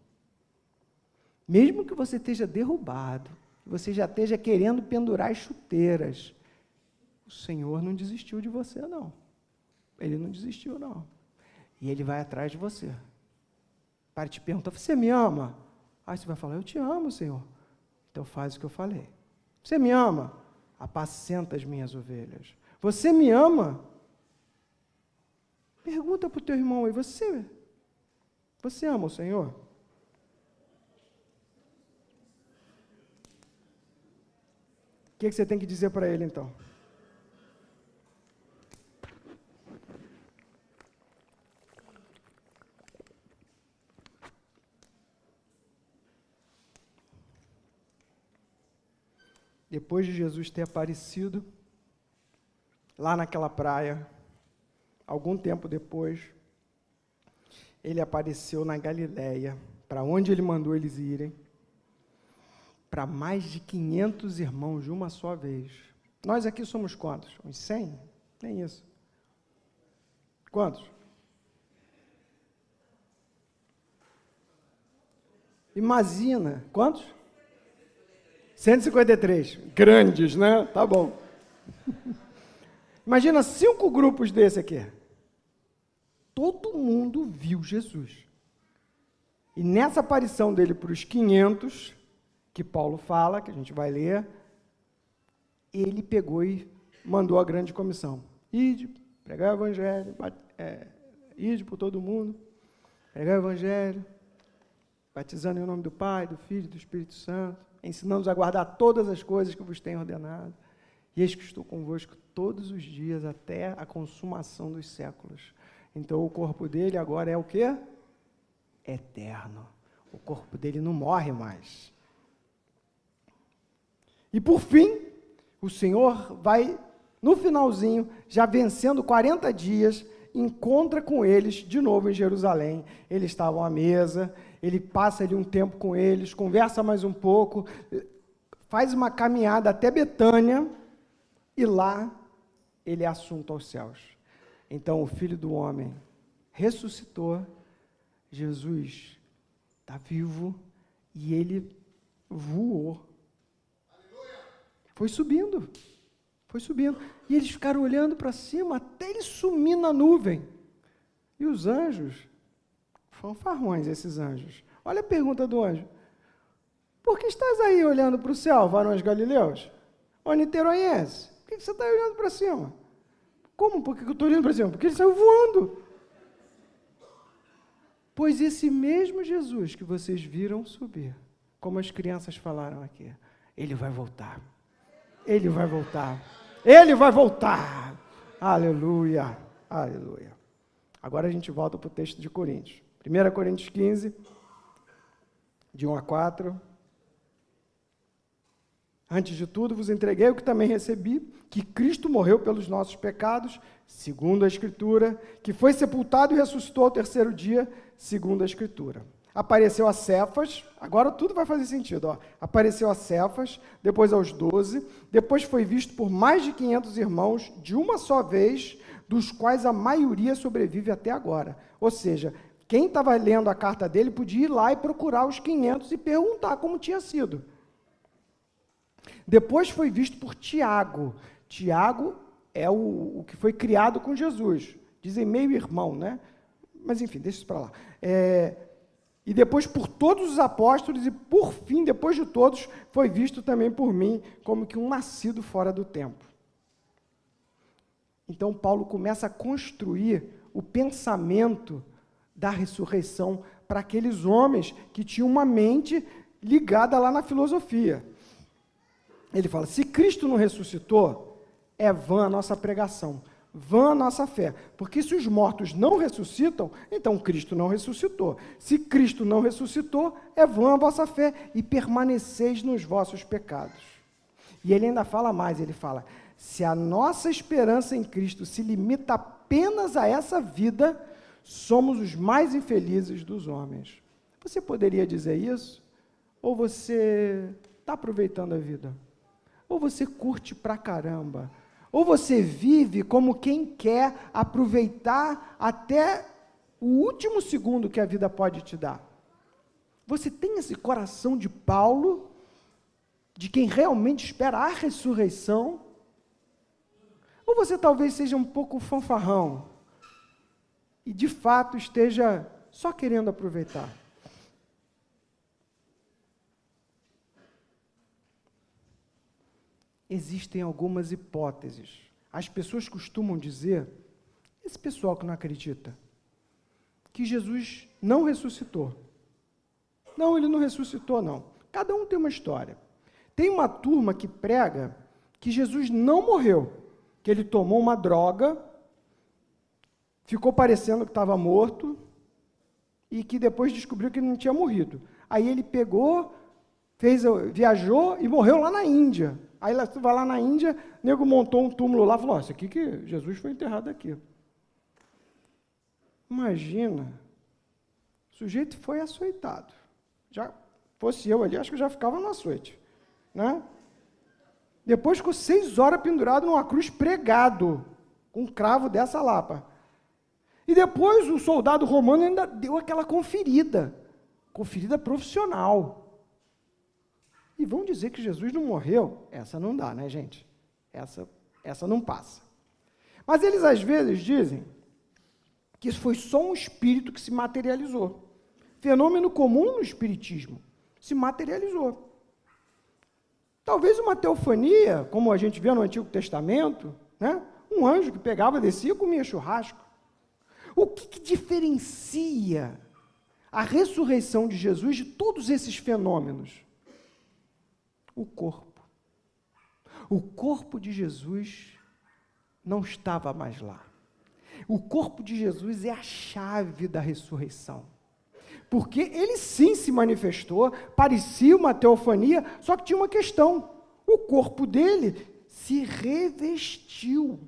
Mesmo que você esteja derrubado, que você já esteja querendo pendurar as chuteiras, o Senhor não desistiu de você, não. Ele não desistiu, não. E Ele vai atrás de você. Para te perguntar, você me ama? Aí você vai falar, eu te amo, Senhor. Então faz o que eu falei. Você me ama? Apacenta as minhas ovelhas. Você me ama? Pergunta para o teu irmão aí, você ama o Senhor? O que você tem que dizer para ele, então? Depois de Jesus ter aparecido lá naquela praia, algum tempo depois, ele apareceu na Galileia, para onde ele mandou eles irem, para mais de 500 irmãos de uma só vez. Nós aqui somos quantos? Uns 100? Nem isso. Quantos? Imagina, quantos? 153. Grandes, né? Tá bom. Imagina 5 grupos desse aqui. Todo mundo viu Jesus. E nessa aparição dele para os 500, que Paulo fala, que a gente vai ler, ele pegou e mandou a grande comissão. Ide, pregar o evangelho, ide por todo mundo, pregar o evangelho, batizando em nome do Pai, do Filho e do Espírito Santo, ensinando-os a guardar todas as coisas que vos tenho ordenado. E eis que estou convosco todos os dias até a consumação dos séculos. Então o corpo dele agora é o quê? Eterno. O corpo dele não morre mais. E por fim, o Senhor vai, no finalzinho, já vencendo 40 dias, encontra com eles de novo em Jerusalém. Eles estavam à mesa, ele passa ali um tempo com eles, conversa mais um pouco, faz uma caminhada até Betânia, e lá ele é assunto aos céus. Então o Filho do Homem ressuscitou, Jesus está vivo, e ele voou. Foi subindo. E eles ficaram olhando para cima até ele sumir na nuvem. E os anjos, fanfarrões esses anjos. Olha a pergunta do anjo. Por que estás aí olhando para o céu, varões galileus? Ó niteroiense, por que você está olhando para cima? Como? Por que eu estou olhando para cima? Porque ele saiu voando. Pois esse mesmo Jesus que vocês viram subir, como as crianças falaram aqui, ele vai voltar. Ele vai voltar. Ele vai voltar. Aleluia. Aleluia. Agora a gente volta para o texto de Coríntios. 1 Coríntios 15, de 1 a 4. Antes de tudo, vos entreguei o que também recebi, que Cristo morreu pelos nossos pecados, segundo a Escritura, que foi sepultado e ressuscitou ao terceiro dia, segundo a Escritura. Apareceu a Cefas, agora tudo vai fazer sentido, ó. Apareceu a Cefas, depois aos 12, depois foi visto por mais de 500 irmãos, de uma só vez, dos quais a maioria sobrevive até agora. Ou seja, quem estava lendo a carta dele podia ir lá e procurar os 500 e perguntar como tinha sido. Depois foi visto por Tiago. Tiago é o que foi criado com Jesus. Dizem meio-irmão, né? Mas enfim, deixa isso para lá. E depois por todos os apóstolos, e por fim, depois de todos, foi visto também por mim, como que um nascido fora do tempo. Então, Paulo começa a construir o pensamento da ressurreição para aqueles homens que tinham uma mente ligada lá na filosofia. Ele fala, se Cristo não ressuscitou, é vã a nossa pregação, vã a nossa fé, porque se os mortos não ressuscitam, então Cristo não ressuscitou. Se Cristo não ressuscitou, é vã a vossa fé, e permaneceis nos vossos pecados. E ele ainda fala mais, ele fala, se a nossa esperança em Cristo se limita apenas a essa vida, somos os mais infelizes dos homens. Você poderia dizer isso? Ou você está aproveitando a vida? Ou você curte pra caramba? Ou você vive como quem quer aproveitar até o último segundo que a vida pode te dar? Você tem esse coração de Paulo, de quem realmente espera a ressurreição? Ou você talvez seja um pouco fanfarrão e de fato esteja só querendo aproveitar? Existem algumas hipóteses. As pessoas costumam dizer, esse pessoal que não acredita, que Jesus não ressuscitou. Não, ele não ressuscitou, não. Cada um tem uma história. Tem uma turma que prega que Jesus não morreu, que ele tomou uma droga, ficou parecendo que estava morto, e que depois descobriu que ele não tinha morrido. Aí ele pegou, viajou e morreu lá na Índia. Aí tu vai lá na Índia, o nego montou um túmulo lá e falou, isso aqui que Jesus foi enterrado aqui. Imagina, o sujeito foi açoitado. Já fosse eu ali, acho que eu já ficava no açoite. Né? Depois ficou 6 horas pendurado numa cruz pregado, com um cravo dessa lapa. E depois o soldado romano ainda deu aquela conferida profissional. E vão dizer que Jesus não morreu? Essa não dá, né, gente? Essa não passa. Mas eles, às vezes, dizem que isso foi só um espírito que se materializou. Fenômeno comum no espiritismo. Se materializou. Talvez uma teofania, como a gente vê no Antigo Testamento, né? Um anjo que pegava, descia e comia churrasco. O que diferencia a ressurreição de Jesus de todos esses fenômenos? O corpo. O corpo de Jesus não estava mais lá. O corpo de Jesus é a chave da ressurreição. Porque ele sim se manifestou, parecia uma teofania, só que tinha uma questão. O corpo dele se revestiu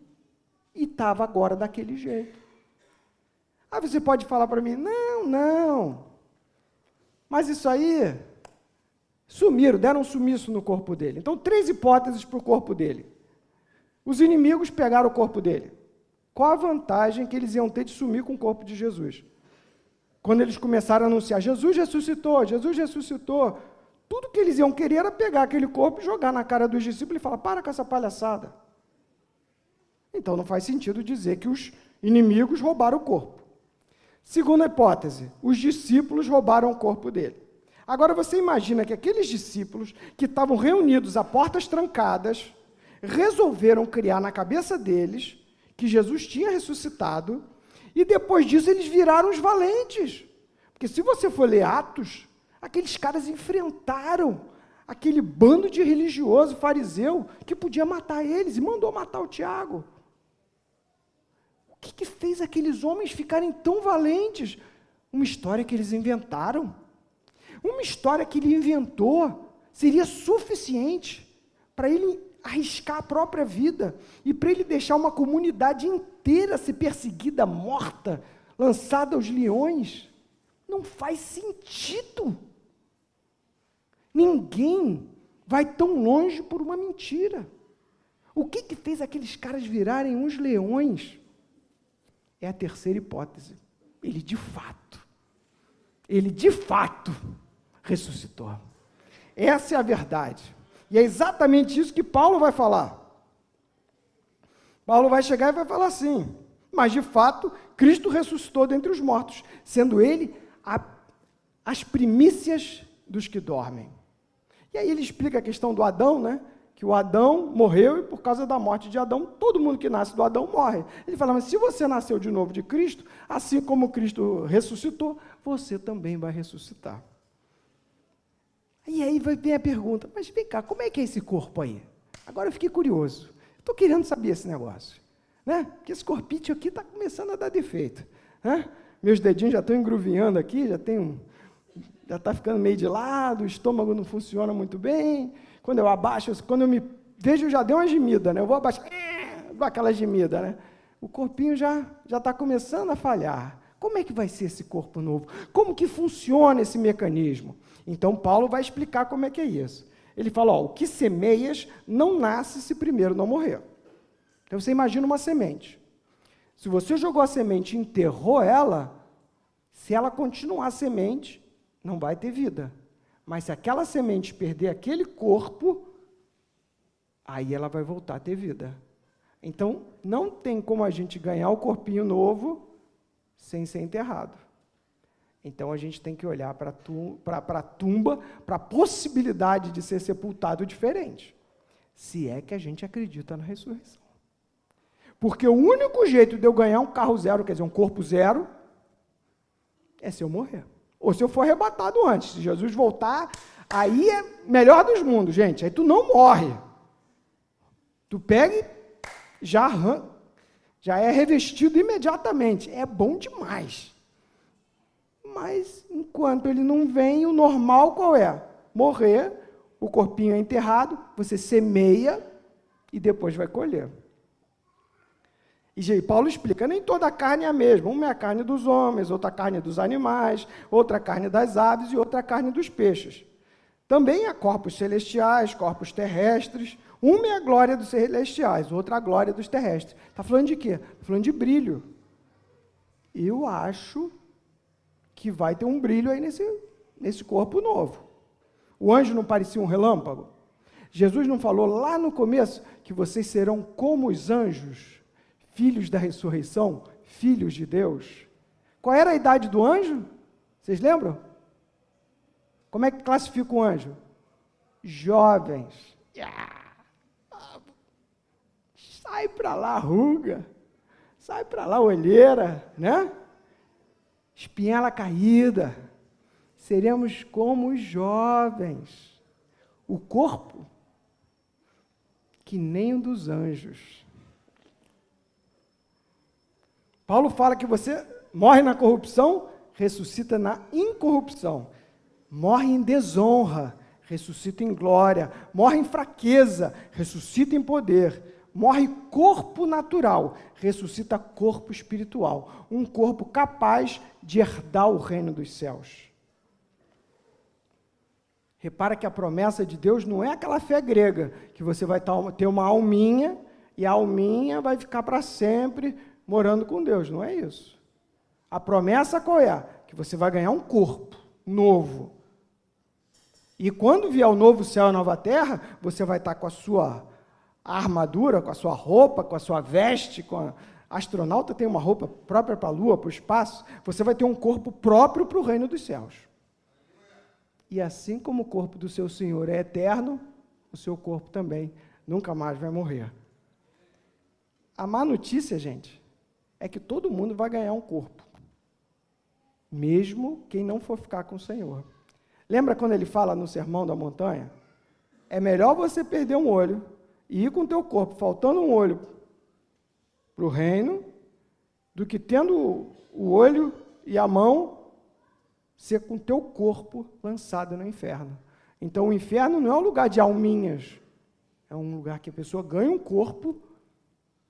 e estava agora daquele jeito. Aí você pode falar para mim, não, mas isso aí, sumiram, deram um sumiço no corpo dele. Então, 3 hipóteses para o corpo dele. Os inimigos pegaram o corpo dele. Qual a vantagem que eles iam ter de sumir com o corpo de Jesus? Quando eles começaram a anunciar, Jesus ressuscitou, tudo que eles iam querer era pegar aquele corpo e jogar na cara dos discípulos e falar, para com essa palhaçada. Então, não faz sentido dizer que os inimigos roubaram o corpo. Segunda hipótese, os discípulos roubaram o corpo dele. Agora, você imagina que aqueles discípulos que estavam reunidos a portas trancadas, resolveram criar na cabeça deles que Jesus tinha ressuscitado, e depois disso eles viraram os valentes. Porque se você for ler Atos, aqueles caras enfrentaram aquele bando de religioso fariseu que podia matar eles, e mandou matar o Tiago. O que fez aqueles homens ficarem tão valentes? Uma história que eles inventaram. Uma história que ele inventou seria suficiente para ele arriscar a própria vida e para ele deixar uma comunidade inteira ser perseguida, morta, lançada aos leões. Não faz sentido. Ninguém vai tão longe por uma mentira. O que fez aqueles caras virarem uns leões? É a terceira hipótese. Ele de fato ressuscitou. Essa é a verdade. E é exatamente isso que Paulo vai falar. Paulo vai chegar e vai falar assim: mas de fato, Cristo ressuscitou dentre os mortos, sendo ele as primícias dos que dormem. E aí ele explica a questão do Adão, né? Que o Adão morreu e por causa da morte de Adão, todo mundo que nasce do Adão morre. Ele fala, mas se você nasceu de novo de Cristo, assim como Cristo ressuscitou, você também vai ressuscitar. E aí vem a pergunta, mas vem cá, como é que é esse corpo aí? Agora eu fiquei curioso, estou querendo saber esse negócio, né? Porque esse corpinho aqui está começando a dar defeito, né? Meus dedinhos já estão engruvinhando aqui, já está ficando meio de lado, o estômago não funciona muito bem. Quando eu abaixo, quando eu me vejo, já deu uma gemida, né? Eu vou abaixar, dou aquela gemida, né? O corpinho já está começando a falhar. Como é que vai ser esse corpo novo? Como que funciona esse mecanismo? Então, Paulo vai explicar como é que é isso. Ele fala, o que semeias não nasce se primeiro não morrer. Então, você imagina uma semente. Se você jogou a semente e enterrou ela, se ela continuar semente, não vai ter vida. Mas se aquela semente perder aquele corpo, aí ela vai voltar a ter vida. Então, não tem como a gente ganhar o corpinho novo sem ser enterrado. Então, a gente tem que olhar para a tumba, para a possibilidade de ser sepultado diferente. Se é que a gente acredita na ressurreição. Porque o único jeito de eu ganhar um carro zero, quer dizer, um corpo zero, é se eu morrer. Ou se eu for arrebatado antes. Se Jesus voltar, aí é melhor dos mundos, gente. Aí tu não morre. Tu pega e já é revestido imediatamente. É bom demais. Mas, enquanto ele não vem, o normal qual é? Morrer, o corpinho é enterrado, você semeia e depois vai colher. E Paulo explica, nem toda a carne é a mesma. Uma é a carne dos homens, outra a carne dos animais, outra a carne das aves e outra a carne dos peixes. Também há corpos celestiais, corpos terrestres. Uma é a glória dos celestiais, outra a glória dos terrestres. Está falando de quê? Está falando de brilho. Eu acho que vai ter um brilho aí nesse corpo novo. O anjo não parecia um relâmpago? Jesus não falou lá no começo que vocês serão como os anjos? Filhos da ressurreição, filhos de Deus. Qual era a idade do anjo? Vocês lembram? Como é que classifica o anjo? Jovens. Sai para lá, ruga. Sai para lá, olheira, né? Espinhela caída. Seremos como os jovens. O corpo, que nem o dos anjos. Paulo fala que você morre na corrupção, ressuscita na incorrupção. Morre em desonra, ressuscita em glória. Morre em fraqueza, ressuscita em poder. Morre corpo natural, ressuscita corpo espiritual. Um corpo capaz de herdar o reino dos céus. Repara que a promessa de Deus não é aquela fé grega, que você vai ter uma alminha, e a alminha vai ficar para sempre morando com Deus, não é isso. A promessa qual é? Que você vai ganhar um corpo novo. E quando vier o novo céu e a nova terra, você vai estar com a sua armadura, com a sua roupa, com a sua veste, astronauta tem uma roupa própria para a lua, para o espaço, você vai ter um corpo próprio para o reino dos céus. E assim como o corpo do seu Senhor é eterno, o seu corpo também nunca mais vai morrer. A má notícia, gente, é que todo mundo vai ganhar um corpo, mesmo quem não for ficar com o Senhor. Lembra quando ele fala no Sermão da Montanha? É melhor você perder um olho e ir com o teu corpo, faltando um olho, para o reino, do que tendo o olho e a mão, ser com o teu corpo lançado no inferno. Então, o inferno não é um lugar de alminhas, é um lugar que a pessoa ganha um corpo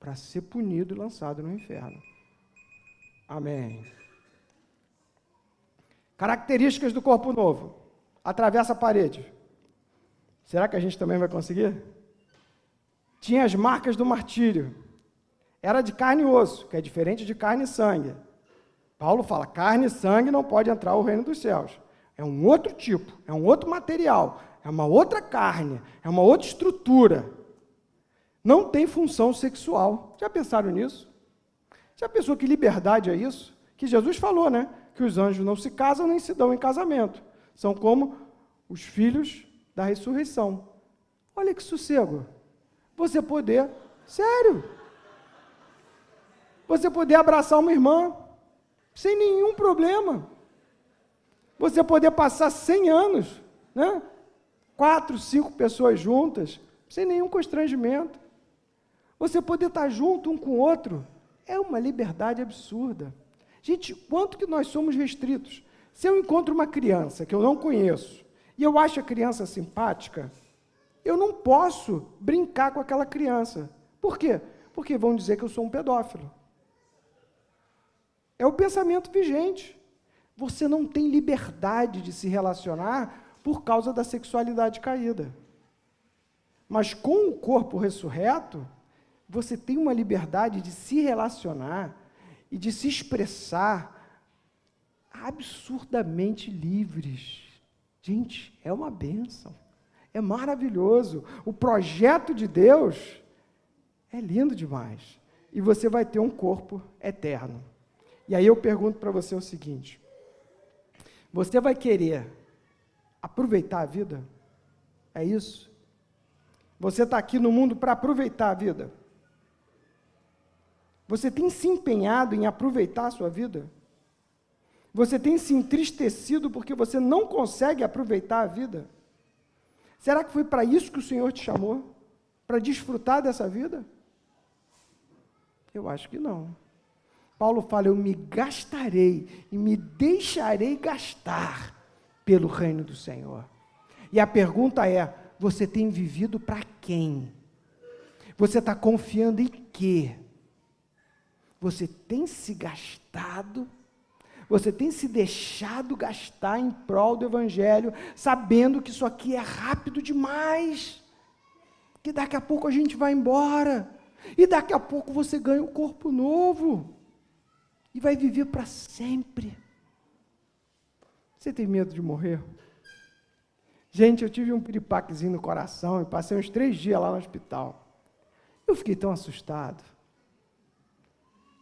para ser punido e lançado no inferno. Amém. Características do corpo novo. Atravessa a parede. Será que a gente também vai conseguir? Tinha as marcas do martírio. Era de carne e osso, que é diferente de carne e sangue. Paulo fala, carne e sangue não pode entrar no reino dos céus. É um outro tipo, é um outro material, é uma outra carne, é uma outra estrutura. Não tem função sexual. Já pensaram nisso? Já pensou que liberdade é isso? Que Jesus falou, né? Que os anjos não se casam nem se dão em casamento. São como os filhos da ressurreição. Olha que sossego. Você poder, sério, você poder abraçar uma irmã sem nenhum problema. Você poder passar 100 anos, né? 4, 5 pessoas juntas, sem nenhum constrangimento. Você poder estar junto um com o outro, é uma liberdade absurda. Gente, quanto que nós somos restritos? Se eu encontro uma criança que eu não conheço, e eu acho a criança simpática, eu não posso brincar com aquela criança. Por quê? Porque vão dizer que eu sou um pedófilo. É o pensamento vigente. Você não tem liberdade de se relacionar por causa da sexualidade caída. Mas com o corpo ressurreto, você tem uma liberdade de se relacionar e de se expressar absurdamente livres. Gente, é uma bênção. É maravilhoso. O projeto de Deus é lindo demais. E você vai ter um corpo eterno. E aí eu pergunto para você o seguinte: você vai querer aproveitar a vida? É isso? Você está aqui no mundo para aproveitar a vida? Você tem se empenhado em aproveitar a sua vida? Você tem se entristecido porque você não consegue aproveitar a vida? Será que foi para isso que o Senhor te chamou? Para desfrutar dessa vida? Eu acho que não. Paulo fala, eu me gastarei e me deixarei gastar pelo reino do Senhor. E a pergunta é, você tem vivido para quem? Você está confiando em quê? Você tem se gastado? Você tem se deixado gastar em prol do Evangelho, sabendo que isso aqui é rápido demais, que daqui a pouco a gente vai embora, e daqui a pouco você ganha um corpo novo, e vai viver para sempre. Você tem medo de morrer? Gente, eu tive um piripaquezinho no coração, e passei uns 3 dias lá no hospital. Eu fiquei tão assustado.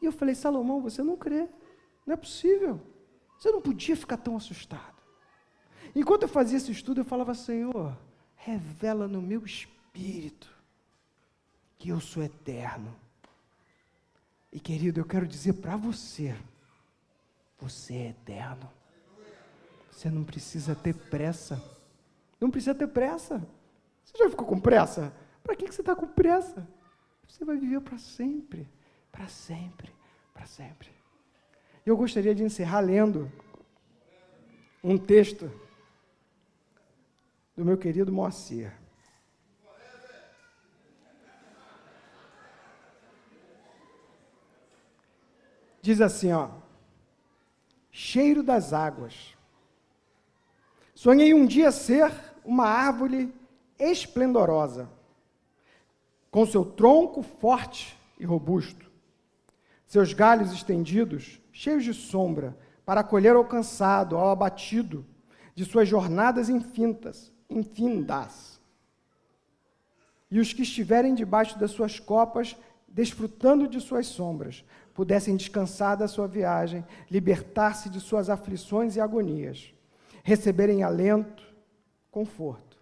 E eu falei, Salomão, você não crê. Não é possível. Você não podia ficar tão assustado. Enquanto eu fazia esse estudo, eu falava, Senhor, revela no meu espírito que eu sou eterno. E, querido, eu quero dizer para você, você é eterno. Você não precisa ter pressa. Não precisa ter pressa. Você já ficou com pressa? Para que você está com pressa? Você vai viver para sempre. Para sempre. Para sempre. Eu gostaria de encerrar lendo um texto do meu querido Moacir. Diz assim, ó, cheiro das águas. Sonhei um dia ser uma árvore esplendorosa, com seu tronco forte e robusto, seus galhos estendidos, cheios de sombra, para acolher ao cansado, ao abatido, de suas jornadas infindas, e os que estiverem debaixo das suas copas, desfrutando de suas sombras, pudessem descansar da sua viagem, libertar-se de suas aflições e agonias, receberem alento, conforto,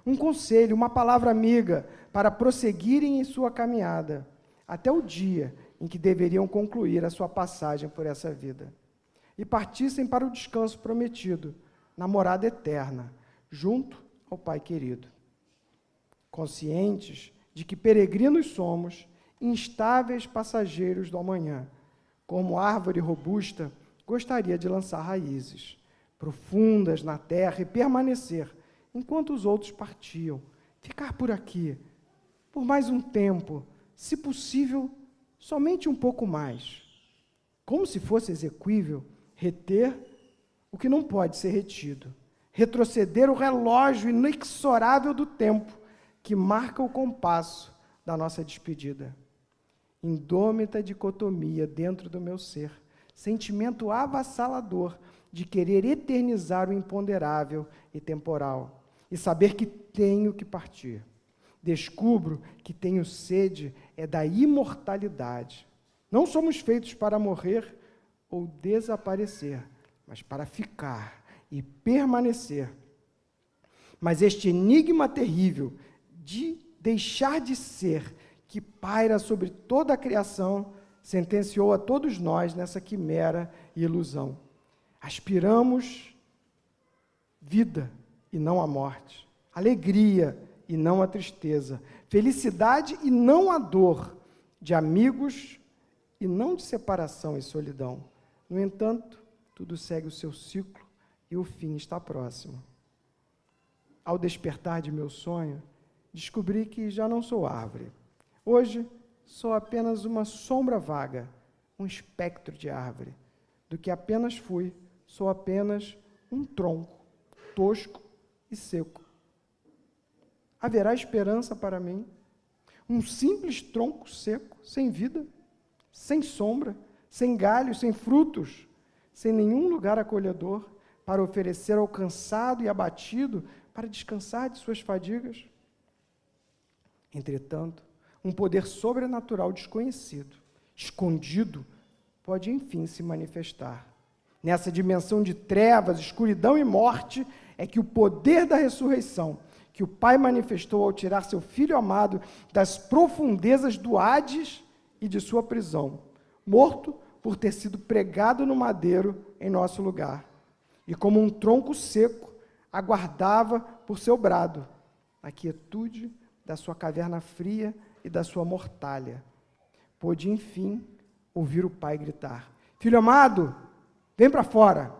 um conselho, uma palavra amiga, para prosseguirem em sua caminhada, até o dia em que deveriam concluir a sua passagem por essa vida, e partissem para o descanso prometido, na morada eterna, junto ao Pai querido. Conscientes de que peregrinos somos, instáveis passageiros do amanhã, Como árvore robusta, gostaria de lançar raízes profundas na terra e permanecer, enquanto os outros partiam. Ficar por aqui, por mais um tempo, se possível, somente um pouco mais. Como se fosse exequível reter o que não pode ser retido. Retroceder o relógio inexorável do tempo que marca o compasso da nossa despedida. Indômita dicotomia dentro do meu ser, sentimento avassalador de querer eternizar o imponderável e temporal e saber que tenho que partir. Descubro que tenho sede da imortalidade. Não somos feitos para morrer ou desaparecer, mas para ficar e permanecer. Mas este enigma terrível de deixar de ser, que paira sobre toda a criação, sentenciou a todos nós nessa quimera e ilusão. Aspiramos vida e não a morte, alegria e não a tristeza, felicidade e não a dor, de amigos e não de separação e solidão. No entanto, tudo segue o seu ciclo e o fim está próximo. Ao despertar de meu sonho, descobri que já não sou árvore. Hoje, sou apenas uma sombra vaga, um espectro de árvore. Do que apenas fui, sou apenas um tronco, tosco e seco. Haverá esperança para mim? Um simples tronco seco, sem vida, sem sombra, sem galhos, sem frutos, sem nenhum lugar acolhedor para oferecer ao cansado e abatido para descansar de suas fadigas? Entretanto, um poder sobrenatural desconhecido, escondido, pode enfim se manifestar. Nessa dimensão de trevas, escuridão e morte, é que o poder da ressurreição, que o Pai manifestou ao tirar seu Filho amado das profundezas do Hades e de sua prisão, morto por ter sido pregado no madeiro em nosso lugar, e como um tronco seco, aguardava por seu brado, na quietude da sua caverna fria e da sua mortalha. Pôde, enfim, ouvir o Pai gritar: Filho amado, vem para fora.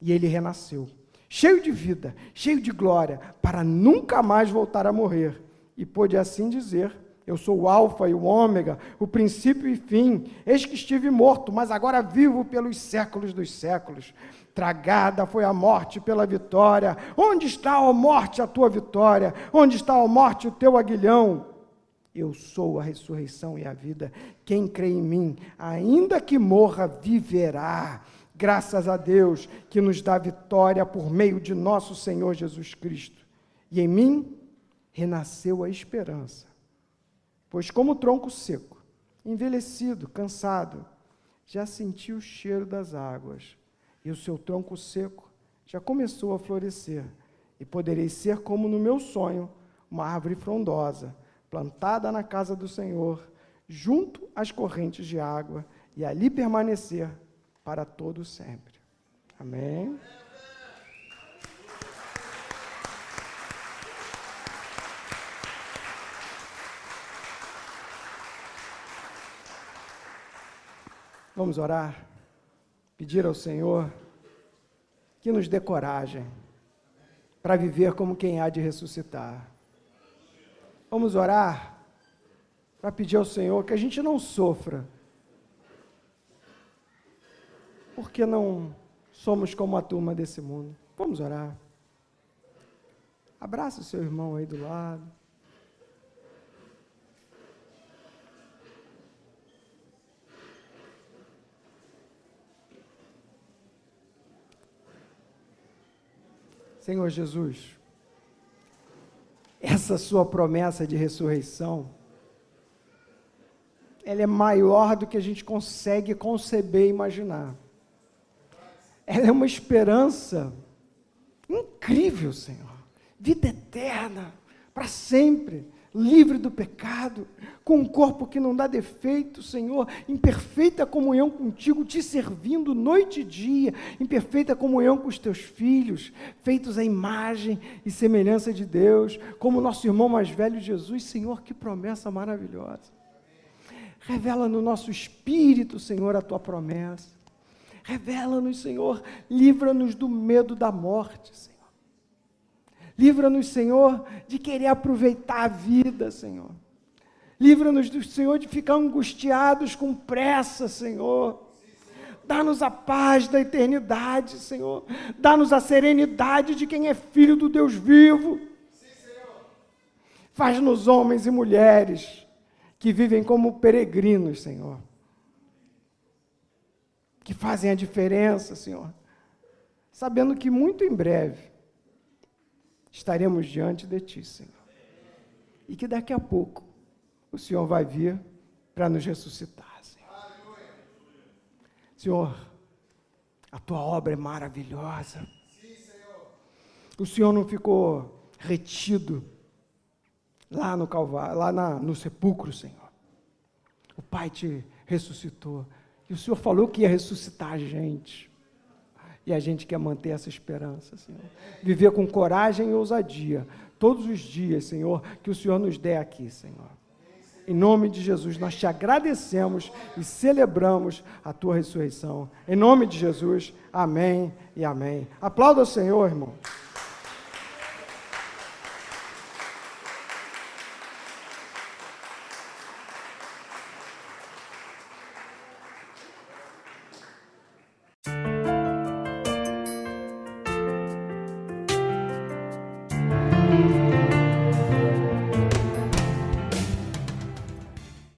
E ele renasceu, cheio de vida, cheio de glória, para nunca mais voltar a morrer. E pôde assim dizer: eu sou o alfa e o ômega, o princípio e fim. Eis que estive morto, mas agora vivo pelos séculos dos séculos. Tragada foi a morte pela vitória. Onde está, ó morte, a tua vitória? Onde está, ó morte, o teu aguilhão? Eu sou a ressurreição e a vida. Quem crê em mim, ainda que morra, viverá. Graças a Deus que nos dá vitória por meio de nosso Senhor Jesus Cristo. E em mim renasceu a esperança. Pois como tronco seco, envelhecido, cansado, já senti o cheiro das águas, e o seu tronco seco já começou a florescer, e poderei ser como no meu sonho, uma árvore frondosa, plantada na casa do Senhor, junto às correntes de água, e ali permanecer para todo sempre. Amém? Vamos orar, pedir ao Senhor que nos dê coragem para viver como quem há de ressuscitar. Vamos orar para pedir ao Senhor que a gente não sofra, porque não somos como a turma desse mundo. Vamos orar. Abraça o seu irmão aí do lado. Senhor Jesus, essa sua promessa de ressurreição, ela é maior do que a gente consegue conceber e imaginar. Ela é uma esperança incrível, Senhor. Vida eterna, para sempre, livre do pecado, com um corpo que não dá defeito, Senhor, em perfeita comunhão contigo, te servindo noite e dia, em perfeita comunhão com os teus filhos, feitos à imagem e semelhança de Deus, como nosso irmão mais velho Jesus. Senhor, que promessa maravilhosa. Revela no nosso espírito, Senhor, a tua promessa. Revela-nos, Senhor, livra-nos do medo da morte, Senhor. Livra-nos, Senhor, de querer aproveitar a vida, Senhor. Livra-nos, Senhor, de ficar angustiados com pressa, Senhor. Dá-nos a paz da eternidade, Senhor. Dá-nos a serenidade de quem é filho do Deus vivo. Faz-nos homens e mulheres que vivem como peregrinos, Senhor. Que fazem a diferença, Senhor. Sabendo que muito em breve estaremos diante de Ti, Senhor. E que daqui a pouco o Senhor vai vir para nos ressuscitar, Senhor. Senhor, a Tua obra é maravilhosa. O Senhor não ficou retido lá no Calvário, lá no sepulcro, Senhor. O Pai te ressuscitou. E o Senhor falou que ia ressuscitar a gente. E a gente quer manter essa esperança, Senhor. Viver com coragem e ousadia. Todos os dias, Senhor, que o Senhor nos dê aqui, Senhor. Em nome de Jesus, nós te agradecemos e celebramos a tua ressurreição. Em nome de Jesus, amém e amém. Aplauda o Senhor, irmão.